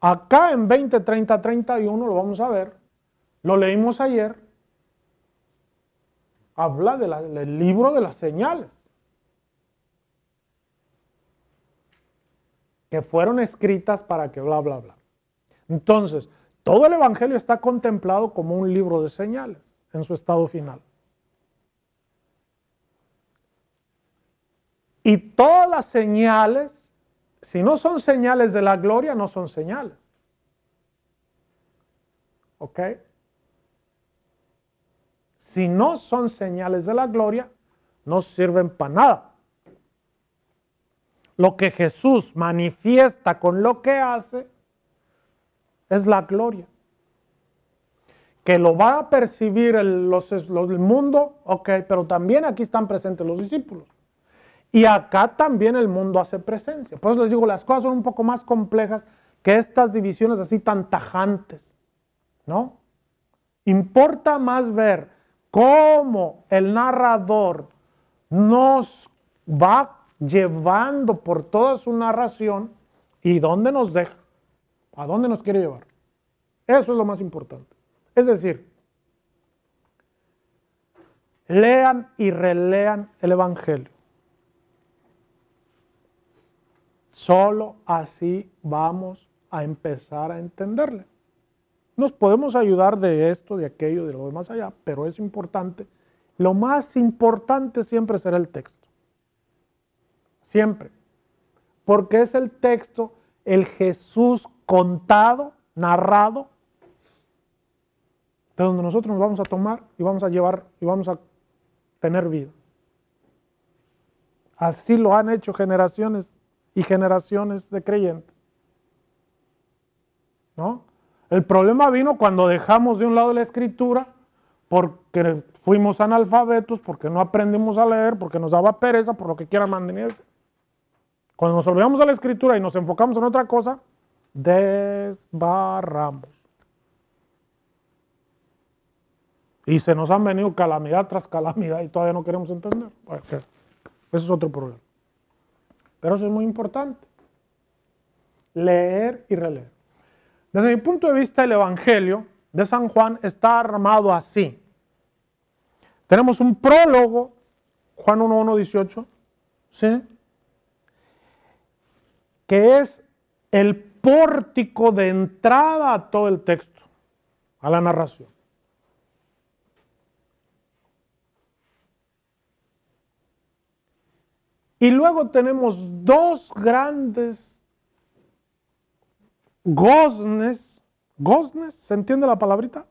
Acá en 20, 30, 31 lo vamos a ver. Lo leímos ayer. Habla del libro de las señales. que fueron escritas para que bla, bla, bla. Entonces, todo el Evangelio está contemplado como un libro de señales en su estado final. Y todas las señales, si no son señales de la gloria, no son señales. ¿Ok? Si no son señales de la gloria, no sirven para nada. Lo que Jesús manifiesta con lo que hace es la gloria. Que lo va a percibir el mundo, ok, pero también aquí están presentes los discípulos. Y acá también el mundo hace presencia. Por eso les digo, las cosas son un poco más complejas que estas divisiones así tan tajantes, ¿no? Importa más ver cómo el narrador nos va llevando por toda su narración y dónde nos deja, a dónde nos quiere llevar. Eso es lo más importante. Es decir, lean y relean el Evangelio. Solo así vamos a empezar a entenderle. Nos podemos ayudar de esto, de aquello, de lo demás allá, pero es importante. Lo más importante siempre será el texto. Siempre. Porque es el texto, el Jesús contado, narrado, de donde nosotros nos vamos a tomar y vamos a llevar y vamos a tener vida. Así lo han hecho generaciones y generaciones de creyentes, ¿no? El problema vino cuando dejamos de un lado la escritura porque fuimos analfabetos, porque no aprendimos a leer, porque nos daba pereza, por lo que quieran mantenerse. Cuando nos olvidamos de la escritura y nos enfocamos en otra cosa, desbarramos. Y se nos han venido calamidad tras calamidad y todavía no queremos entender. Bueno, eso es otro problema. Pero eso es muy importante. Leer y releer. Desde mi punto de vista, el Evangelio de San Juan está armado así. Tenemos un prólogo, Juan 1:18, ¿sí? Que es el pórtico de entrada a todo el texto, a la narración. Y luego tenemos dos grandes goznes. ¿Goznes? ¿Se entiende la palabrita?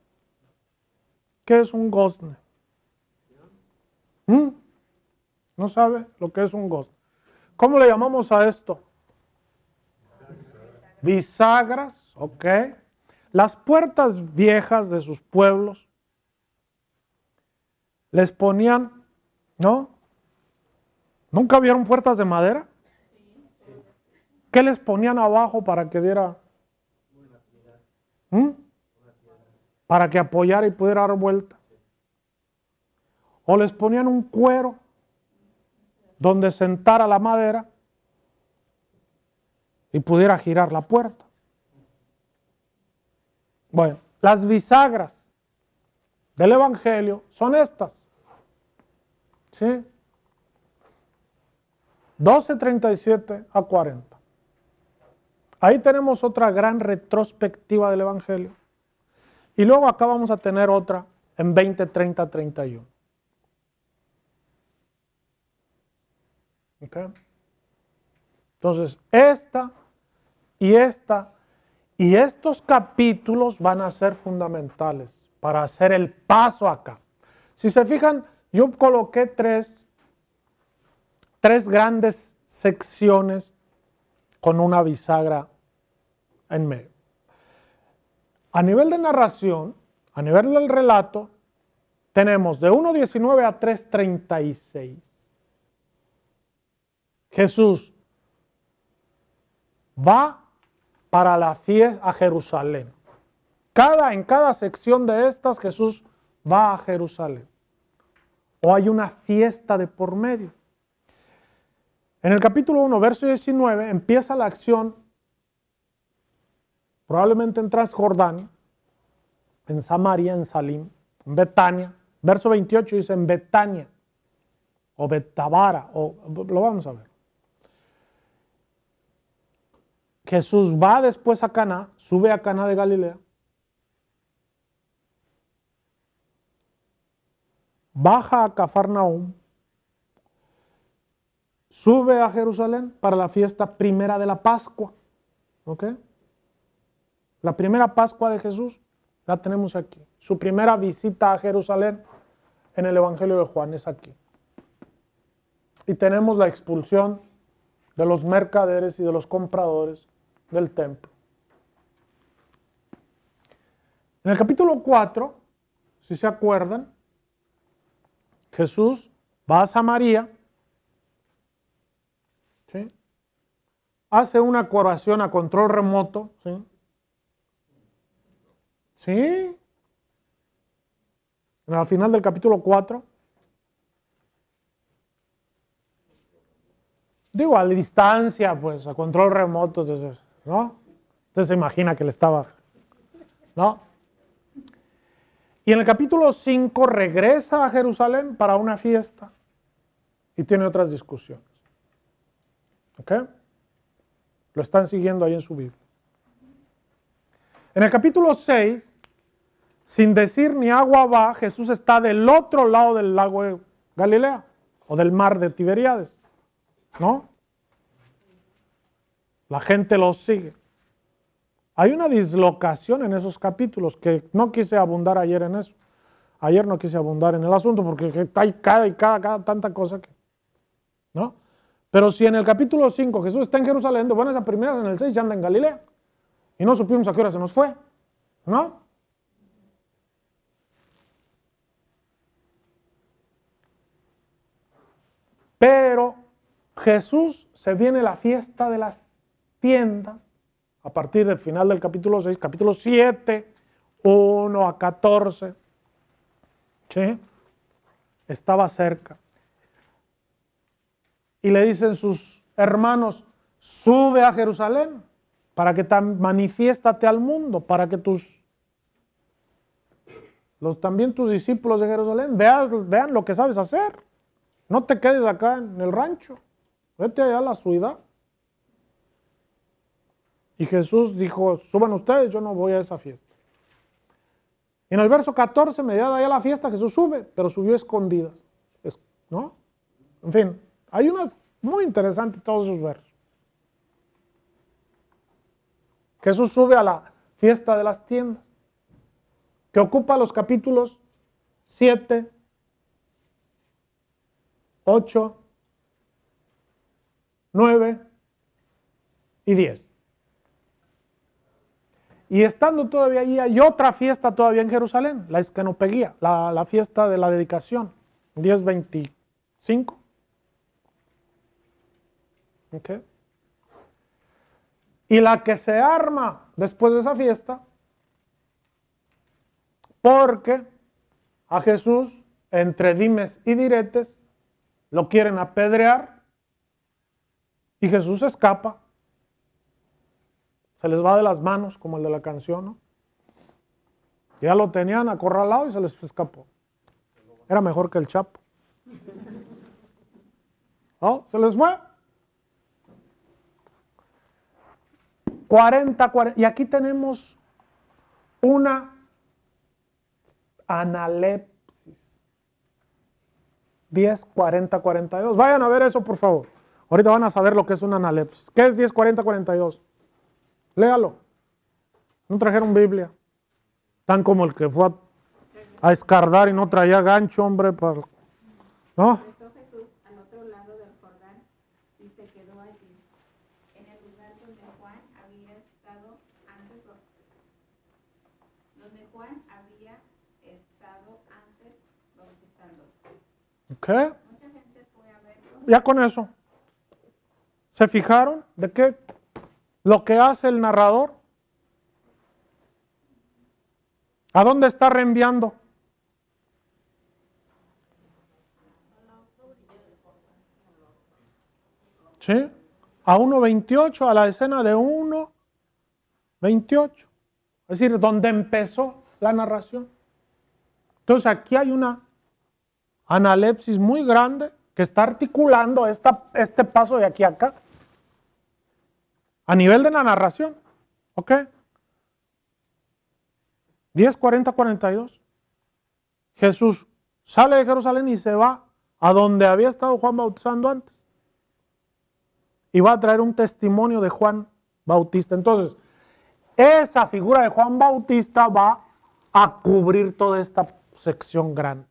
¿Qué es un gozne? ¿No sabe lo que es un gozne? ¿Cómo le llamamos a esto? Bisagras, ok. Las puertas viejas de sus pueblos les ponían, ¿no? ¿Nunca vieron puertas de madera? ¿Qué les ponían abajo para que diera? Para que apoyara y pudiera dar vuelta. O les ponían un cuero donde sentara la madera y pudiera girar la puerta. Bueno, las bisagras del Evangelio son estas. ¿Sí? 12:37 a 40. Ahí tenemos otra gran retrospectiva del Evangelio. Y luego acá vamos a tener otra en 20:30 a 31. ¿Okay? Entonces, esta y estos capítulos van a ser fundamentales para hacer el paso acá. Si se fijan, yo coloqué tres grandes secciones con una bisagra en medio. A nivel de narración, a nivel del relato, tenemos de 1:19 a 3:36. Jesús va para la fiesta a Jerusalén. En cada sección de estas, Jesús va a Jerusalén. O hay una fiesta de por medio. En el capítulo 1, verso 19, empieza la acción, probablemente en Transjordania, en Samaria, en Salim, en Betania. Verso 28 dice en Betania, o Betabara, lo vamos a ver. Jesús va después a Caná, sube a Caná de Galilea, baja a Cafarnaúm, sube a Jerusalén para la fiesta primera de la Pascua. ¿Ok? La primera Pascua de Jesús la tenemos aquí. Su primera visita a Jerusalén en el Evangelio de Juan es aquí. Y tenemos la expulsión de los mercaderes y de los compradores del templo. En el capítulo 4, si se acuerdan, Jesús va a Samaria, ¿sí? Hace una oración a control remoto, ¿sí? ¿Sí? Al final del capítulo 4, digo, a distancia, pues, a control remoto, entonces, ¿no? Usted se imagina que le estaba, ¿no? Y en el capítulo 5 regresa a Jerusalén para una fiesta y tiene otras discusiones. ¿Ok? Lo están siguiendo ahí en su Biblia. En el capítulo 6, sin decir ni agua va, Jesús está del otro lado del lago de Galilea o del mar de Tiberíades, ¿no? La gente los sigue. Hay una dislocación en esos capítulos que no quise abundar ayer en eso. Ayer no quise abundar en el asunto porque hay cada tanta cosa que, ¿no? Pero si en el capítulo 5 Jesús está en Jerusalén, de buenas a primeras en el 6 ya anda en Galilea. Y no supimos a qué hora se nos fue, ¿no? Pero Jesús se viene la fiesta de las tiendas a partir del final del capítulo 6, capítulo 7, 1 a 14. ¿Sí? Estaba cerca. Y le dicen sus hermanos, sube a Jerusalén para que manifiéstate al mundo, para que también tus discípulos de Jerusalén vean lo que sabes hacer. No te quedes acá en el rancho, vete allá a la ciudad. Y Jesús dijo, suban ustedes, yo no voy a esa fiesta. Y en el verso 14, mediada allá la fiesta, Jesús sube, pero subió escondidas, ¿no? En fin, hay unas muy interesantes todos esos versos. Jesús sube a la fiesta de las tiendas, que ocupa los capítulos 7, 8, 9 y 10. Y estando todavía allí, hay otra fiesta todavía en Jerusalén, la Escenopeguía, la fiesta de la dedicación, 10:25. ¿Okay? Y la que se arma después de esa fiesta, porque a Jesús, entre dimes y diretes, lo quieren apedrear y Jesús escapa. Se les va de las manos, como el de la canción, ¿no? Ya lo tenían acorralado y se les escapó. Era mejor que el Chapo. ¿No? Se les fue. 40. Y aquí tenemos una analepsis. 10, 40, 42. Vayan a ver eso, por favor. Ahorita van a saber lo que es una analepsis. ¿Qué es 10, 40, 42? Léalo. No trajeron Biblia. Tan como el que fue a escardar y no traía gancho, hombre. ¿No? Regresó Jesús al otro lado del Jordán y se quedó allí, en el lugar donde Juan había estado antes bautizando. ¿Ok? Mucha gente fue a verlo. Ya con eso. ¿Se fijaron de qué? Lo que hace el narrador. ¿A dónde está reenviando? ¿Sí? A 1:28, a la escena de 1:28. Es decir, donde empezó la narración. Entonces aquí hay una analepsis muy grande que está articulando este paso de aquí a acá. A nivel de la narración. ¿Ok? 10:40-42. Jesús sale de Jerusalén y se va a donde había estado Juan bautizando antes. Y va a traer un testimonio de Juan Bautista. Entonces, esa figura de Juan Bautista va a cubrir toda esta sección grande.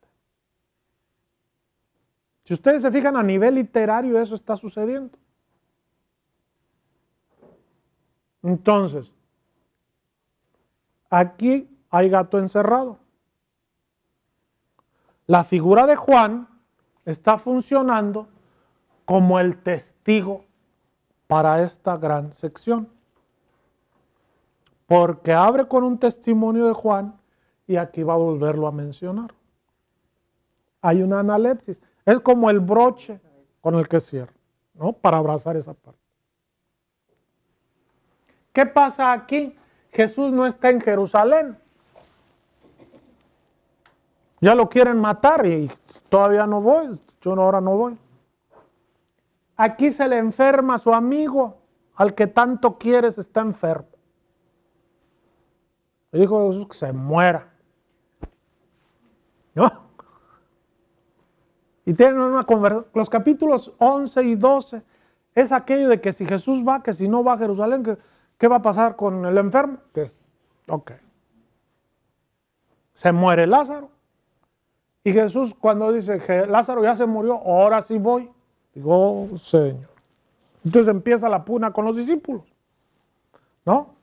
Si ustedes se fijan a nivel literario, eso está sucediendo. Entonces, aquí hay gato encerrado. La figura de Juan está funcionando como el testigo para esta gran sección. Porque abre con un testimonio de Juan y aquí va a volverlo a mencionar. Hay una analepsis. Es como el broche con el que cierra, ¿no? Para abrazar esa parte. ¿Qué pasa aquí? Jesús no está en Jerusalén. Ya lo quieren matar y todavía no voy. Yo ahora no voy. Aquí se le enferma a su amigo, al que tanto quieres, está enfermo. Le dijo Jesús que se muera. ¿No? Y tienen una conversación. Los capítulos 11 y 12 es aquello de que si Jesús va, que si no va a Jerusalén, ¿qué va a pasar con el enfermo? Que es, ok. Se muere Lázaro. Y Jesús cuando dice que Lázaro ya se murió, ahora sí voy. Digo, oh, Señor. Entonces empieza la puna con los discípulos. ¿No?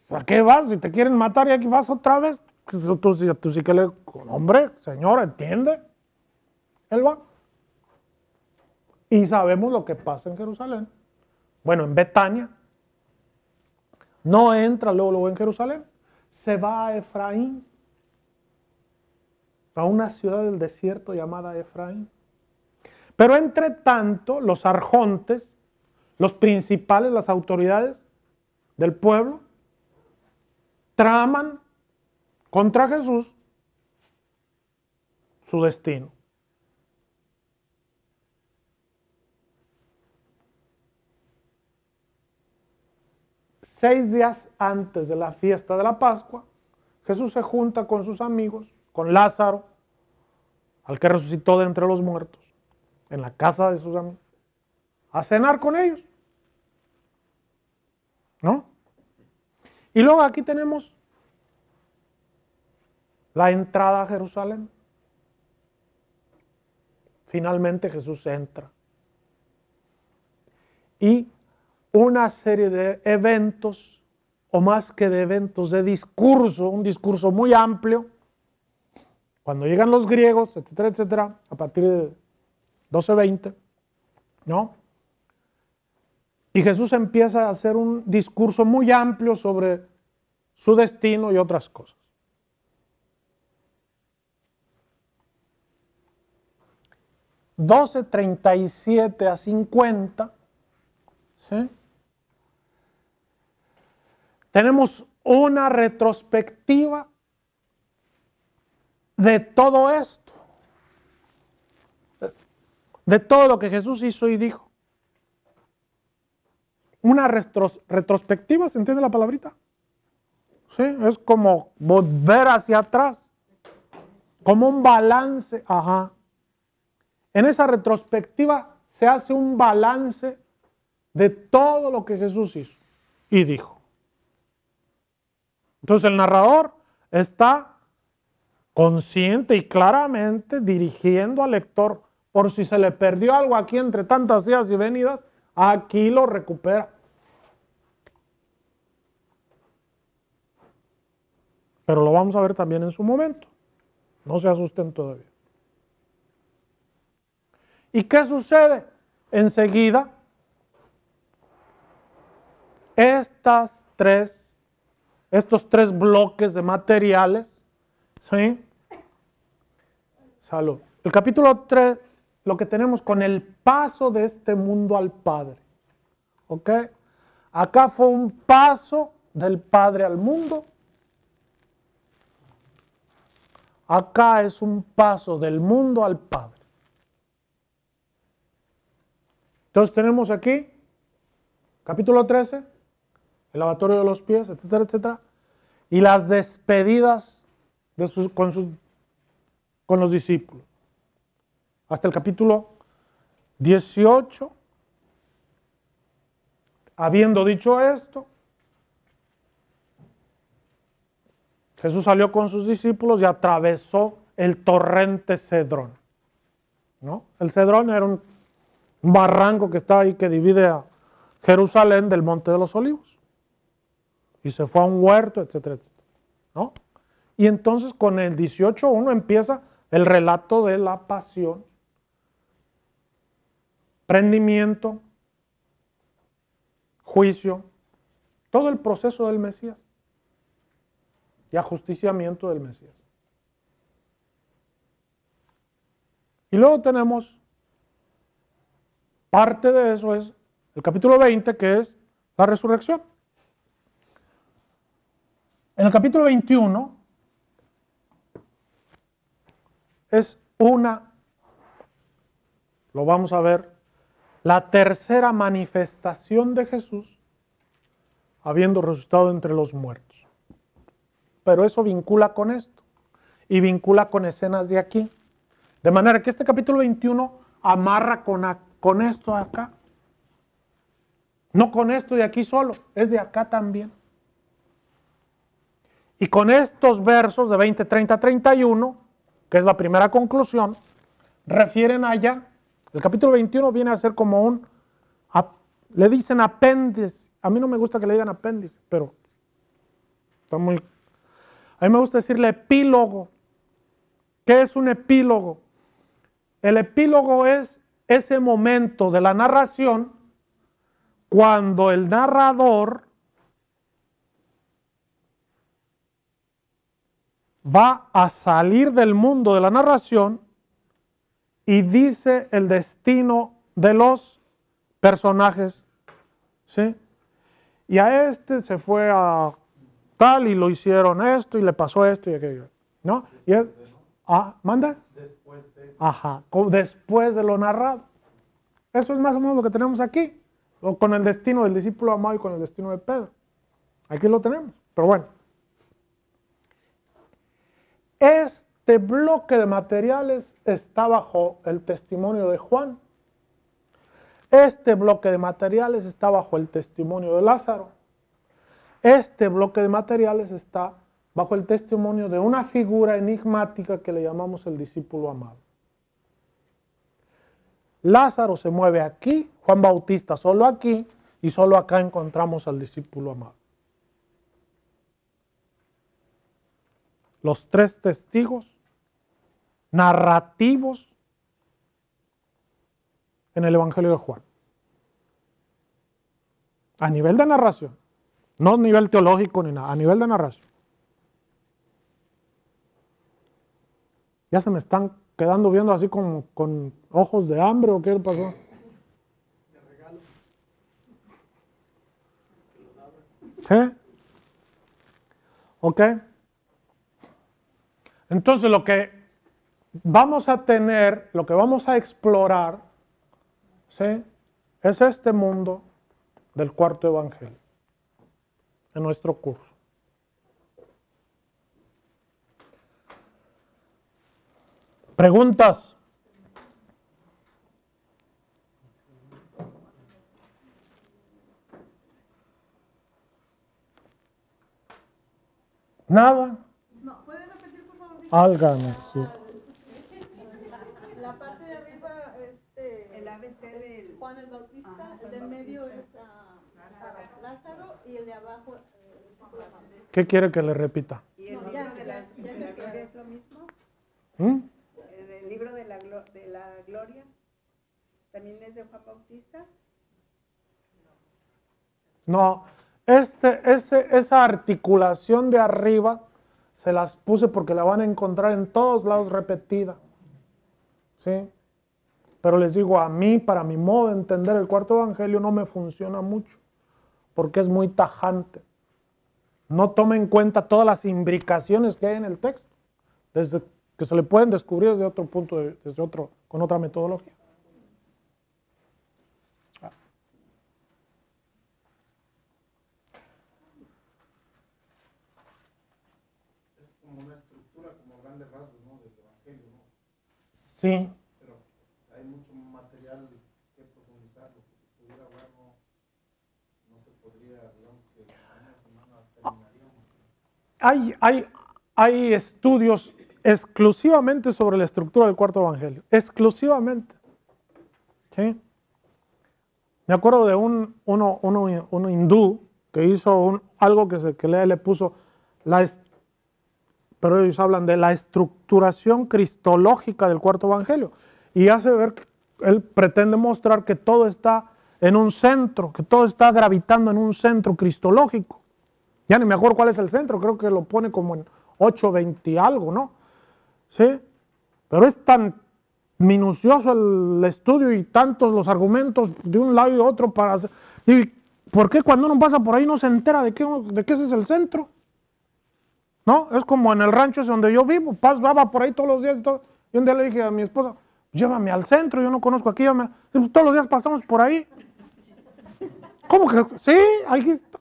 ¿A qué vas? Si te quieren matar y aquí vas otra vez. Tú sí que le... Hombre, Señor, ¿entiende? Él va. Y sabemos lo que pasa en Jerusalén. Bueno, en Betania. No entra luego en Jerusalén. Se va a Efraín. A una ciudad del desierto llamada Efraín. Pero entre tanto, los arjontes, los principales, las autoridades del pueblo, traman contra Jesús su destino. Seis días antes de la fiesta de la Pascua, Jesús se junta con sus amigos, con Lázaro, al que resucitó de entre los muertos, en la casa de sus amigos, a cenar con ellos. ¿No? Y luego aquí tenemos la entrada a Jerusalén. Finalmente Jesús entra. Y una serie de eventos, o más que de eventos, de discurso, un discurso muy amplio. Cuando llegan los griegos, etcétera, etcétera, a partir de 12:20, ¿no? Y Jesús empieza a hacer un discurso muy amplio sobre su destino y otras cosas. 12:37 a 50, ¿sí? Tenemos una retrospectiva de todo esto, de todo lo que Jesús hizo y dijo. Una retrospectiva, ¿se entiende la palabrita? Sí, es como volver hacia atrás, como un balance, ajá. En esa retrospectiva se hace un balance de todo lo que Jesús hizo y dijo. Entonces el narrador está consciente y claramente dirigiendo al lector, por si se le perdió algo aquí entre tantas idas y venidas, aquí lo recupera. Pero lo vamos a ver también en su momento. No se asusten todavía. ¿Y qué sucede? Enseguida, estos tres bloques de materiales, ¿sí? Salud. El capítulo 3, lo que tenemos con el paso de este mundo al Padre. ¿Ok? Acá fue un paso del Padre al mundo. Acá es un paso del mundo al Padre. Entonces tenemos aquí Capítulo 13, el lavatorio de los pies, etcétera, etcétera. Y las despedidas con los discípulos. Hasta el capítulo 18, habiendo dicho esto, Jesús salió con sus discípulos y atravesó el torrente Cedrón, ¿no? El Cedrón era un barranco que está ahí que divide a Jerusalén del Monte de los Olivos. Y se fue a un huerto, etcétera, etcétera, ¿no? Y entonces con el 18:1 empieza el relato de la pasión, prendimiento, juicio, todo el proceso del Mesías y ajusticiamiento del Mesías. Y luego tenemos parte de eso, es el capítulo 20, que es la resurrección. En el capítulo 21 es lo vamos a ver, la tercera manifestación de Jesús habiendo resucitado entre los muertos. Pero eso vincula con esto y vincula con escenas de aquí. De manera que este capítulo 21 amarra con esto de acá. No con esto de aquí solo, es de acá también. Y con estos versos de 20, 30, 31, que es la primera conclusión, refieren allá. El capítulo 21 viene a ser como le dicen apéndice. A mí no me gusta que le digan apéndice, pero está muy... A mí me gusta decirle epílogo. ¿Qué es un epílogo? El epílogo es ese momento de la narración cuando el narrador va a salir del mundo de la narración y dice el destino de los personajes, ¿sí? Y a este se fue a tal y lo hicieron esto y le pasó esto y aquello, ¿no? Y ¿manda? Después de... Ajá, después de lo narrado. Eso es más o menos lo que tenemos aquí, con el destino del discípulo amado y con el destino de Pedro. Aquí lo tenemos, pero bueno. Este bloque de materiales está bajo el testimonio de Juan. Este bloque de materiales está bajo el testimonio de Lázaro. Este bloque de materiales está bajo el testimonio de una figura enigmática que le llamamos el discípulo amado. Lázaro se mueve aquí, Juan Bautista solo aquí, y solo acá encontramos al discípulo amado. Los tres testigos narrativos en el Evangelio de Juan. A nivel de narración, no a nivel teológico ni nada, a nivel de narración. Ya se me están quedando viendo así con ojos de hambre, ¿o qué pasó? ¿Sí? ¿Ok? Entonces lo que vamos a tener, lo que vamos a explorar, ¿sí?, es este mundo del cuarto evangelio en nuestro curso. ¿Preguntas? ¿Nada? No, ¿puede repetir por favor? Álgame, sí. La parte de arriba, El ABC del... Juan el Bautista, el del medio es Lázaro y el de abajo el discípulo amado. ¿Qué quiere que le repita? ¿Y el No, libro ya de sé la que- gloria es lo mismo? ¿Mm? ¿El libro de la gloria también es de Juan Bautista? No, esa articulación de arriba se las puse porque la van a encontrar en todos lados repetida. ¿Sí? Pero les digo, a mí, para mi modo de entender el cuarto evangelio, no me funciona mucho, porque es muy tajante. No toma en cuenta todas las imbricaciones que hay en el texto, desde que se le pueden descubrir desde otro punto, con otra metodología. Sí. Pero hay mucho material que profundizar, lo que se pudiera hablar no se podría, digamos que en una semana terminaríamos. Hay estudios exclusivamente sobre la estructura del cuarto evangelio, exclusivamente. ¿Sí? Me acuerdo de uno hindú que hizo algo que le puso, pero ellos hablan de la estructuración cristológica del cuarto evangelio, y hace ver que él pretende mostrar que todo está en un centro, que todo está gravitando en un centro cristológico. Ya ni me acuerdo cuál es el centro, creo que lo pone como en 8:20 algo, ¿no? ¿Sí? Pero es tan minucioso el estudio y tantos los argumentos de un lado y de otro para hacer. ¿Y por qué cuando uno pasa por ahí no se entera de que ese es el centro? ¿No? Es como en el rancho ese donde yo vivo, pasaba por ahí todos los días y un día le dije a mi esposa, llévame al centro, yo no conozco aquí, pues todos los días pasamos por ahí. ¿Cómo que? Sí, aquí está.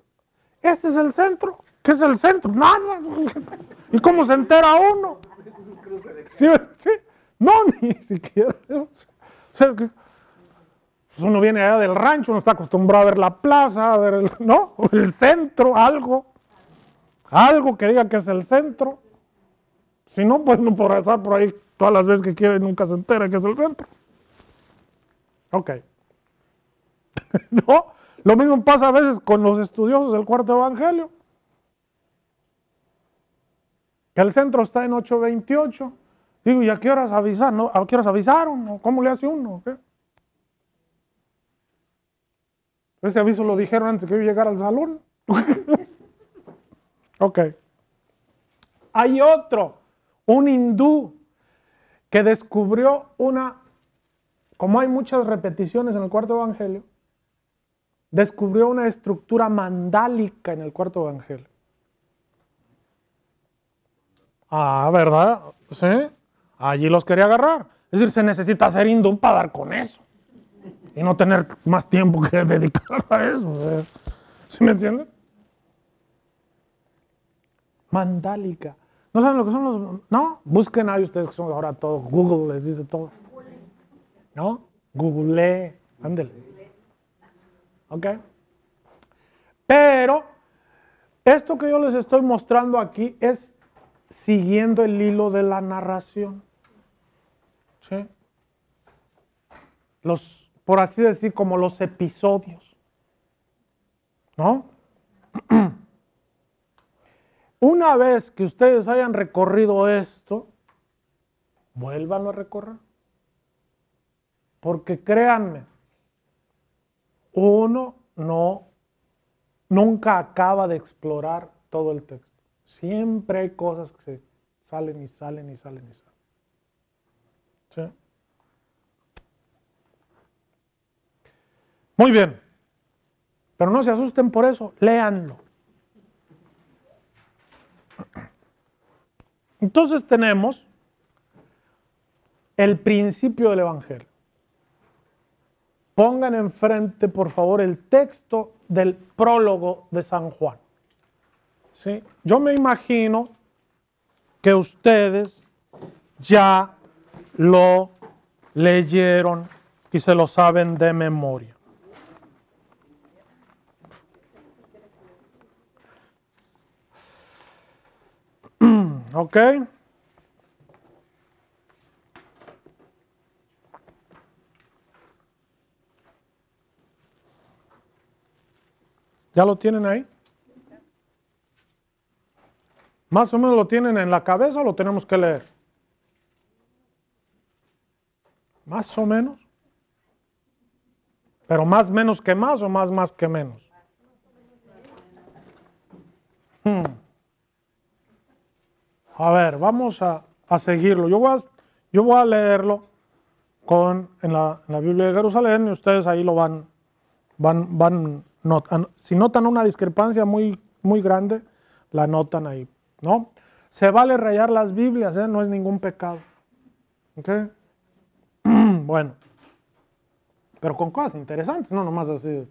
Este es el centro. ¿Qué es el centro? Nada. ¿Y cómo se entera uno? Sí, sí. No, ni siquiera. O sea, pues uno viene allá del rancho, uno está acostumbrado a ver la plaza, a ver ¿no? El centro, algo que diga que es el centro. Si no, pues no podrá estar por ahí todas las veces que quiere y nunca se entera que es el centro. Ok. ¿No? Lo mismo pasa a veces con los estudiosos del cuarto evangelio. Que el centro está en 8:28. Digo, ¿y a qué horas avisar? ¿No? ¿A qué horas avisaron? ¿Cómo le hace uno? ¿Qué? Ese aviso lo dijeron antes que yo llegara al salón. Ok. Hay otro, un hindú, que descubrió como hay muchas repeticiones en el cuarto evangelio, descubrió una estructura mandálica en el cuarto evangelio. Ah, ¿verdad? Sí. Allí los quería agarrar. Es decir, se necesita ser hindú para dar con eso. Y no tener más tiempo que dedicar a eso. ¿Sí me entienden? Mandálica. ¿No saben lo que son los...? ¿No? Busquen ahí ustedes que son ahora todo. Google les dice todo. ¿No? Google. Ándele. ¿Ok? Pero esto que yo les estoy mostrando aquí es siguiendo el hilo de la narración. ¿Sí? Por así decir, como los episodios. ¿No? Una vez que ustedes hayan recorrido esto, vuélvanlo a recorrer. Porque créanme, uno nunca acaba de explorar todo el texto. Siempre hay cosas que se salen y salen y salen y salen. ¿Sí? Muy bien. Pero no se asusten por eso, léanlo. Entonces tenemos el principio del Evangelio. Pongan enfrente, por favor, el texto del prólogo de San Juan. ¿Sí? Yo me imagino que ustedes ya lo leyeron y se lo saben de memoria. ¿Ok? ¿Ya lo tienen ahí? ¿Más o menos lo tienen en la cabeza o lo tenemos que leer? Más o menos. ¿Pero más menos que más o más que menos? A ver, vamos a seguirlo. Yo voy a leerlo en la Biblia de Jerusalén y ustedes ahí lo van notando. Si notan una discrepancia muy grande, la notan ahí, ¿no? Se vale rayar las Biblias, no es ningún pecado. ¿Ok? Bueno, pero con cosas interesantes, no nomás así.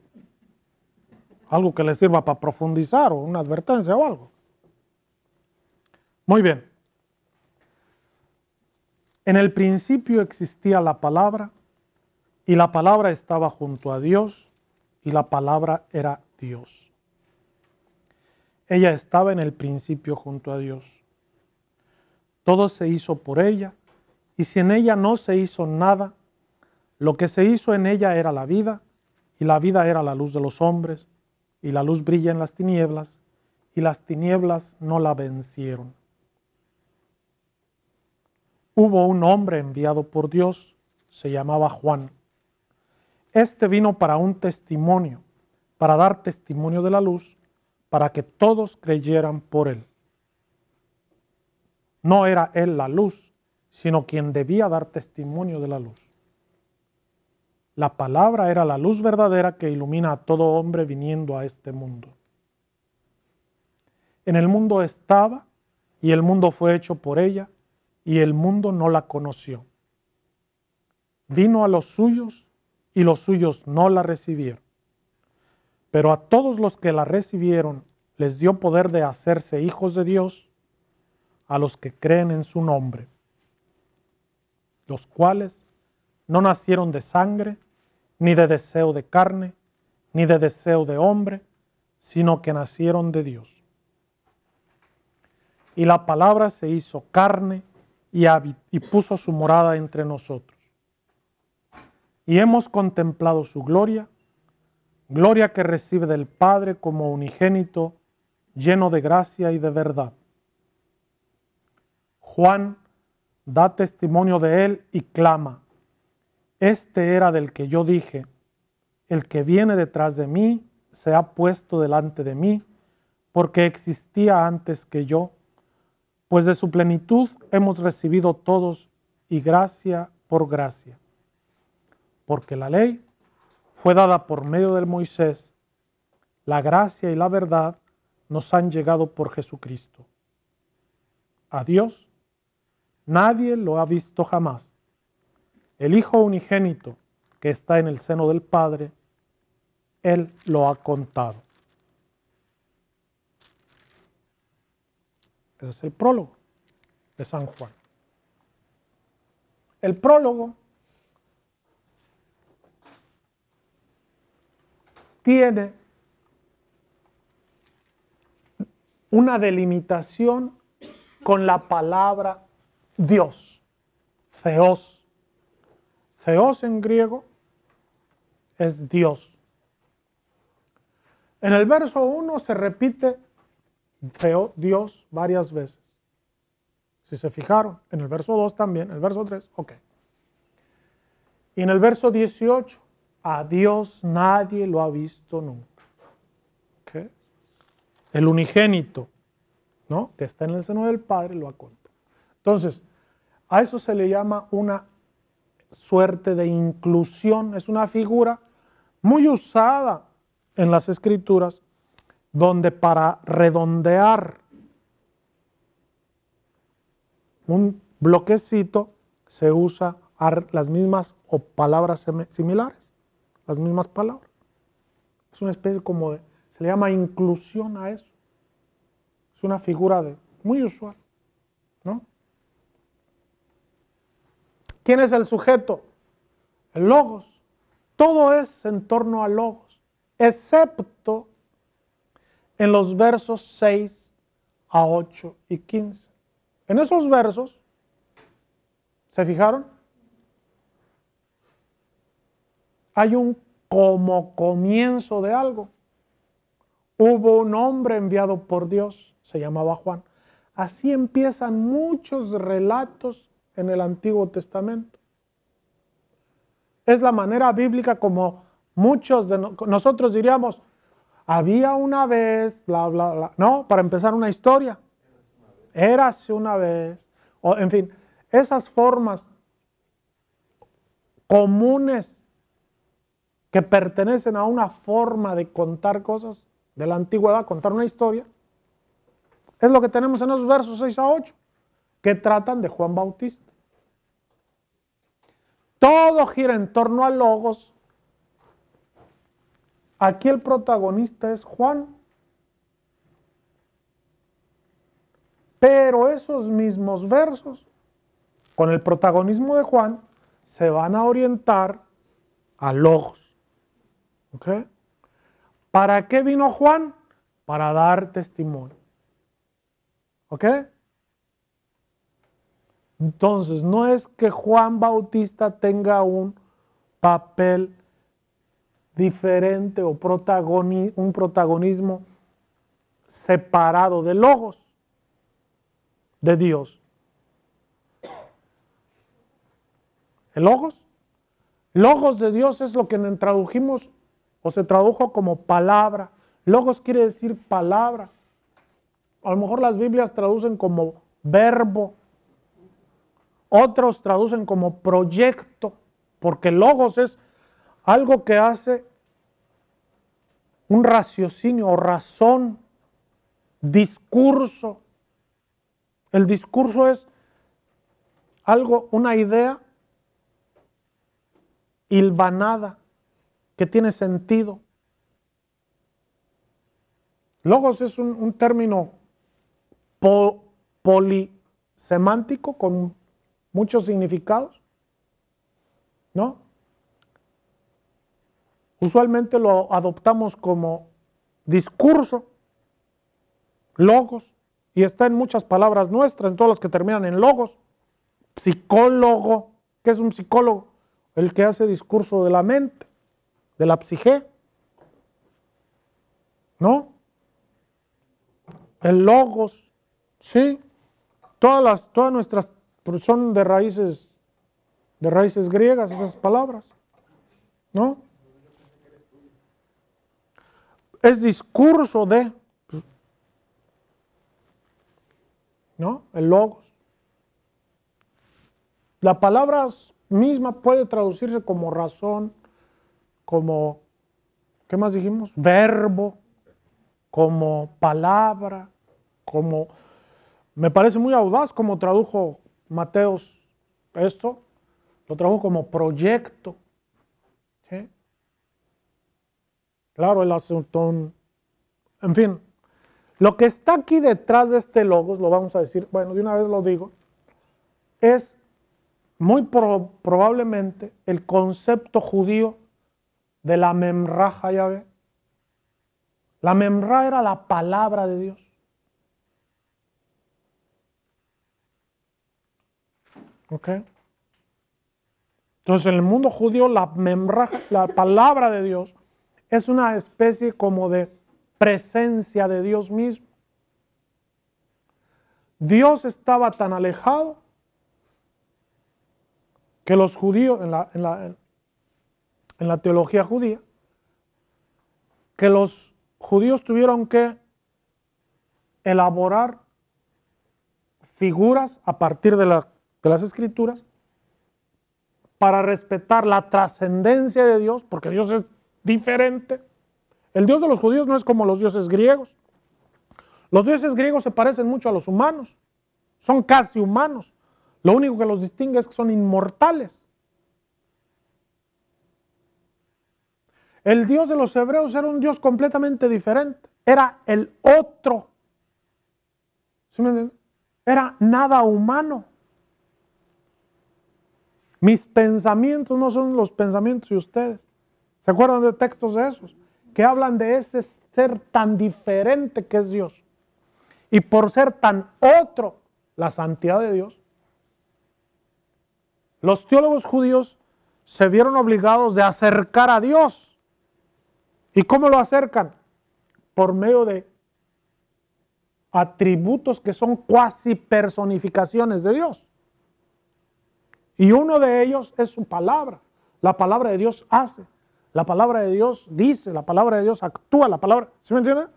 Algo que les sirva para profundizar o una advertencia o algo. Muy bien. En el principio existía la palabra, y la palabra estaba junto a Dios, y la palabra era Dios. Ella estaba en el principio junto a Dios. Todo se hizo por ella, y sin ella no se hizo nada. Lo que se hizo en ella era la vida, y la vida era la luz de los hombres, y la luz brilla en las tinieblas, y las tinieblas no la vencieron. Hubo un hombre enviado por Dios, se llamaba Juan. Este vino para un testimonio, para dar testimonio de la luz, para que todos creyeran por él. No era él la luz, sino quien debía dar testimonio de la luz. La palabra era la luz verdadera que ilumina a todo hombre viniendo a este mundo. En el mundo estaba, y el mundo fue hecho por ella, y el mundo no la conoció. Vino a los suyos, y los suyos no la recibieron. Pero a todos los que la recibieron, les dio poder de hacerse hijos de Dios, a los que creen en su nombre, los cuales no nacieron de sangre, ni de deseo de carne, ni de deseo de hombre, sino que nacieron de Dios. Y la palabra se hizo carne y puso su morada entre nosotros. Y hemos contemplado su gloria, gloria que recibe del Padre como unigénito, lleno de gracia y de verdad. Juan da testimonio de él y clama: este era del que yo dije, el que viene detrás de mí se ha puesto delante de mí, porque existía antes que yo, pues de su plenitud hemos recibido todos, y gracia por gracia. Porque la ley fue dada por medio de Moisés, la gracia y la verdad nos han llegado por Jesucristo. A Dios nadie lo ha visto jamás. El Hijo unigénito que está en el seno del Padre, Él lo ha contado. Ese es el prólogo de San Juan. El prólogo tiene una delimitación con la palabra Dios, Theos. Theos en griego es Dios. En el verso 1 se repite Dios varias veces. Si se fijaron, en el verso 2 también, en el verso 3, ok. Y en el verso 18, a Dios nadie lo ha visto nunca. Okay. El unigénito, ¿no?, que está en el seno del Padre, lo ha contado. Entonces, a eso se le llama una suerte de inclusión. Es una figura muy usada en las Escrituras, donde para redondear un bloquecito se usa las mismas o palabras similares, las mismas palabras. Es una especie como de, se le llama inclusión a eso. Es una figura muy usual, ¿no? ¿Quién es el sujeto? El logos. Todo es en torno al logos, excepto en los versos 6 a 8 y 15. En esos versos, ¿se fijaron? Hay un como comienzo de algo. Hubo un hombre enviado por Dios, se llamaba Juan. Así empiezan muchos relatos en el Antiguo Testamento. Es la manera bíblica como muchos de nosotros diríamos: había una vez, bla, bla, bla. No, para empezar una historia. Érase una vez. O, en fin, esas formas comunes que pertenecen a una forma de contar cosas de la antigüedad, contar una historia, es lo que tenemos en los versos 6 a 8, que tratan de Juan Bautista. Todo gira en torno a logos. Aquí el protagonista es Juan. Pero esos mismos versos con el protagonismo de Juan, se van a orientar a logos. ¿Ok? ¿Para qué vino Juan? Para dar testimonio. ¿Ok? Entonces, no es que Juan Bautista tenga un papel diferente o un protagonismo separado de logos de Dios. ¿El logos? Logos de Dios es lo que tradujimos o se tradujo como palabra. Logos quiere decir palabra. A lo mejor las Biblias traducen como verbo. Otros traducen como proyecto, porque logos es algo que hace un raciocinio o razón, discurso. El discurso es algo, una idea hilvanada, que tiene sentido. Logos es un término polisemántico con muchos significados, ¿no? Usualmente lo adoptamos como discurso, logos, y está en muchas palabras nuestras, en todos los que terminan en logos. Psicólogo, ¿qué es un psicólogo? El que hace discurso de la mente, de la psique, ¿no? El logos, sí, todas nuestras son de raíces griegas esas palabras, ¿no? Es discurso de, ¿no? El logos. La palabra misma puede traducirse como razón, como, ¿qué más dijimos? Verbo, como palabra, como, me parece muy audaz como tradujo Mateos esto, lo tradujo como proyecto, ¿sí? Claro, el asunto, en fin, lo que está aquí detrás de este logos, lo vamos a decir, bueno, de una vez lo digo, es muy probablemente el concepto judío de la memra Yahvé. La memra era la palabra de Dios. ¿Ok? Entonces en el mundo judío la memra, la palabra de Dios, es una especie como de presencia de Dios mismo. Dios estaba tan alejado que los judíos, en la teología judía, que los judíos tuvieron que elaborar figuras a partir de las escrituras para respetar la trascendencia de Dios, porque Dios es diferente. El Dios de los judíos no es como los dioses griegos. Los dioses griegos se parecen mucho a los humanos, son casi humanos. Lo único que los distingue es que son inmortales. El Dios de los hebreos era un Dios completamente diferente. Era el otro. ¿Sí me entienden? Era nada humano. Mis pensamientos no son los pensamientos de ustedes. ¿Se acuerdan de textos de esos? Que hablan de ese ser tan diferente que es Dios. Y por ser tan otro, la santidad de Dios, los teólogos judíos se vieron obligados de acercar a Dios. ¿Y cómo lo acercan? Por medio de atributos que son cuasi personificaciones de Dios. Y uno de ellos es su palabra. La palabra de Dios hace, la palabra de Dios dice, la palabra de Dios actúa, la palabra, ¿sí me entiende?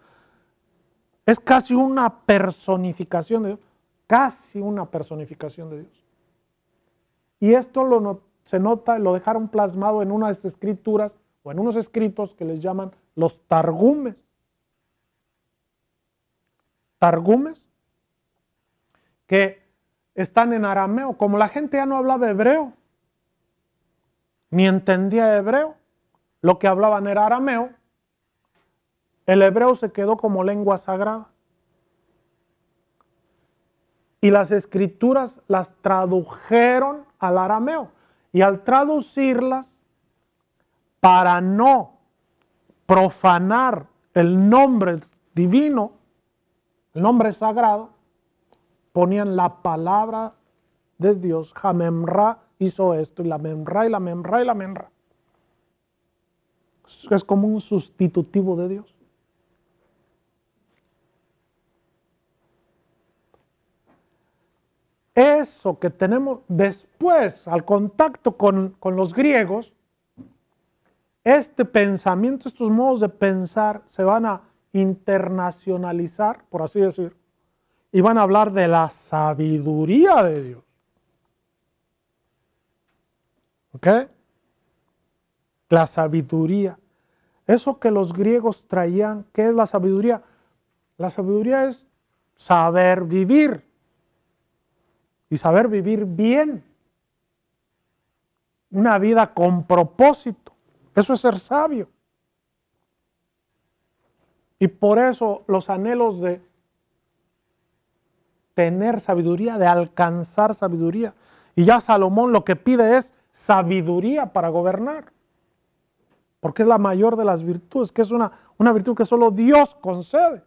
Es casi una personificación de Dios, casi una personificación de Dios. Y esto se nota, lo dejaron plasmado en unas escrituras o en unos escritos que les llaman los targumes. Targumes que están en arameo. Como la gente ya no hablaba hebreo, ni entendía hebreo, lo que hablaban era arameo, el hebreo se quedó como lengua sagrada. y las escrituras las tradujeron al arameo. Y al traducirlas, para no profanar el nombre divino, el nombre sagrado, ponían la palabra de Dios. Jamemra hizo esto, y la memra, y la memra, y la memra. Es como un sustitutivo de Dios. Eso que tenemos después, al contacto con los griegos, este pensamiento, estos modos de pensar se van a internacionalizar, por así decir, y van a hablar de la sabiduría de Dios. ¿Ok? La sabiduría. Eso que los griegos traían, ¿qué es la sabiduría? La sabiduría es saber vivir. Y saber vivir bien. Una vida con propósito. Eso es ser sabio. Y por eso los anhelos de tener sabiduría, de alcanzar sabiduría. Y ya Salomón lo que pide es sabiduría para gobernar. Porque es la mayor de las virtudes, que es una virtud que solo Dios concede.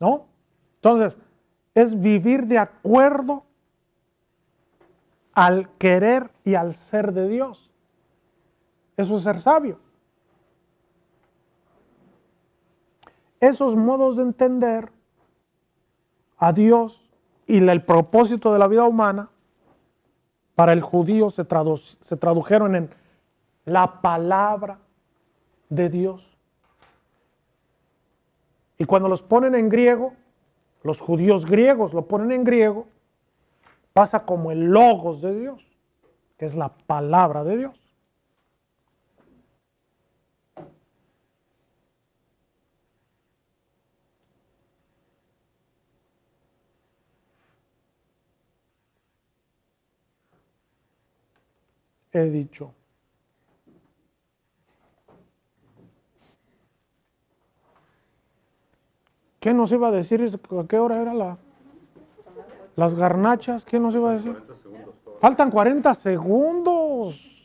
¿No? Entonces, es vivir de acuerdo al querer y al ser de Dios. Eso es ser sabio. Esos modos de entender a Dios y el propósito de la vida humana, para el judío se tradujeron en la palabra de Dios. Y cuando los ponen en griego, los judíos griegos lo ponen en griego, pasa como el logos de Dios, que es la palabra de Dios. He dicho. ¿Qué nos iba a decir? ¿A qué hora era las garnachas? ¿Qué nos iba a decir? 40 segundos. Faltan 40 segundos.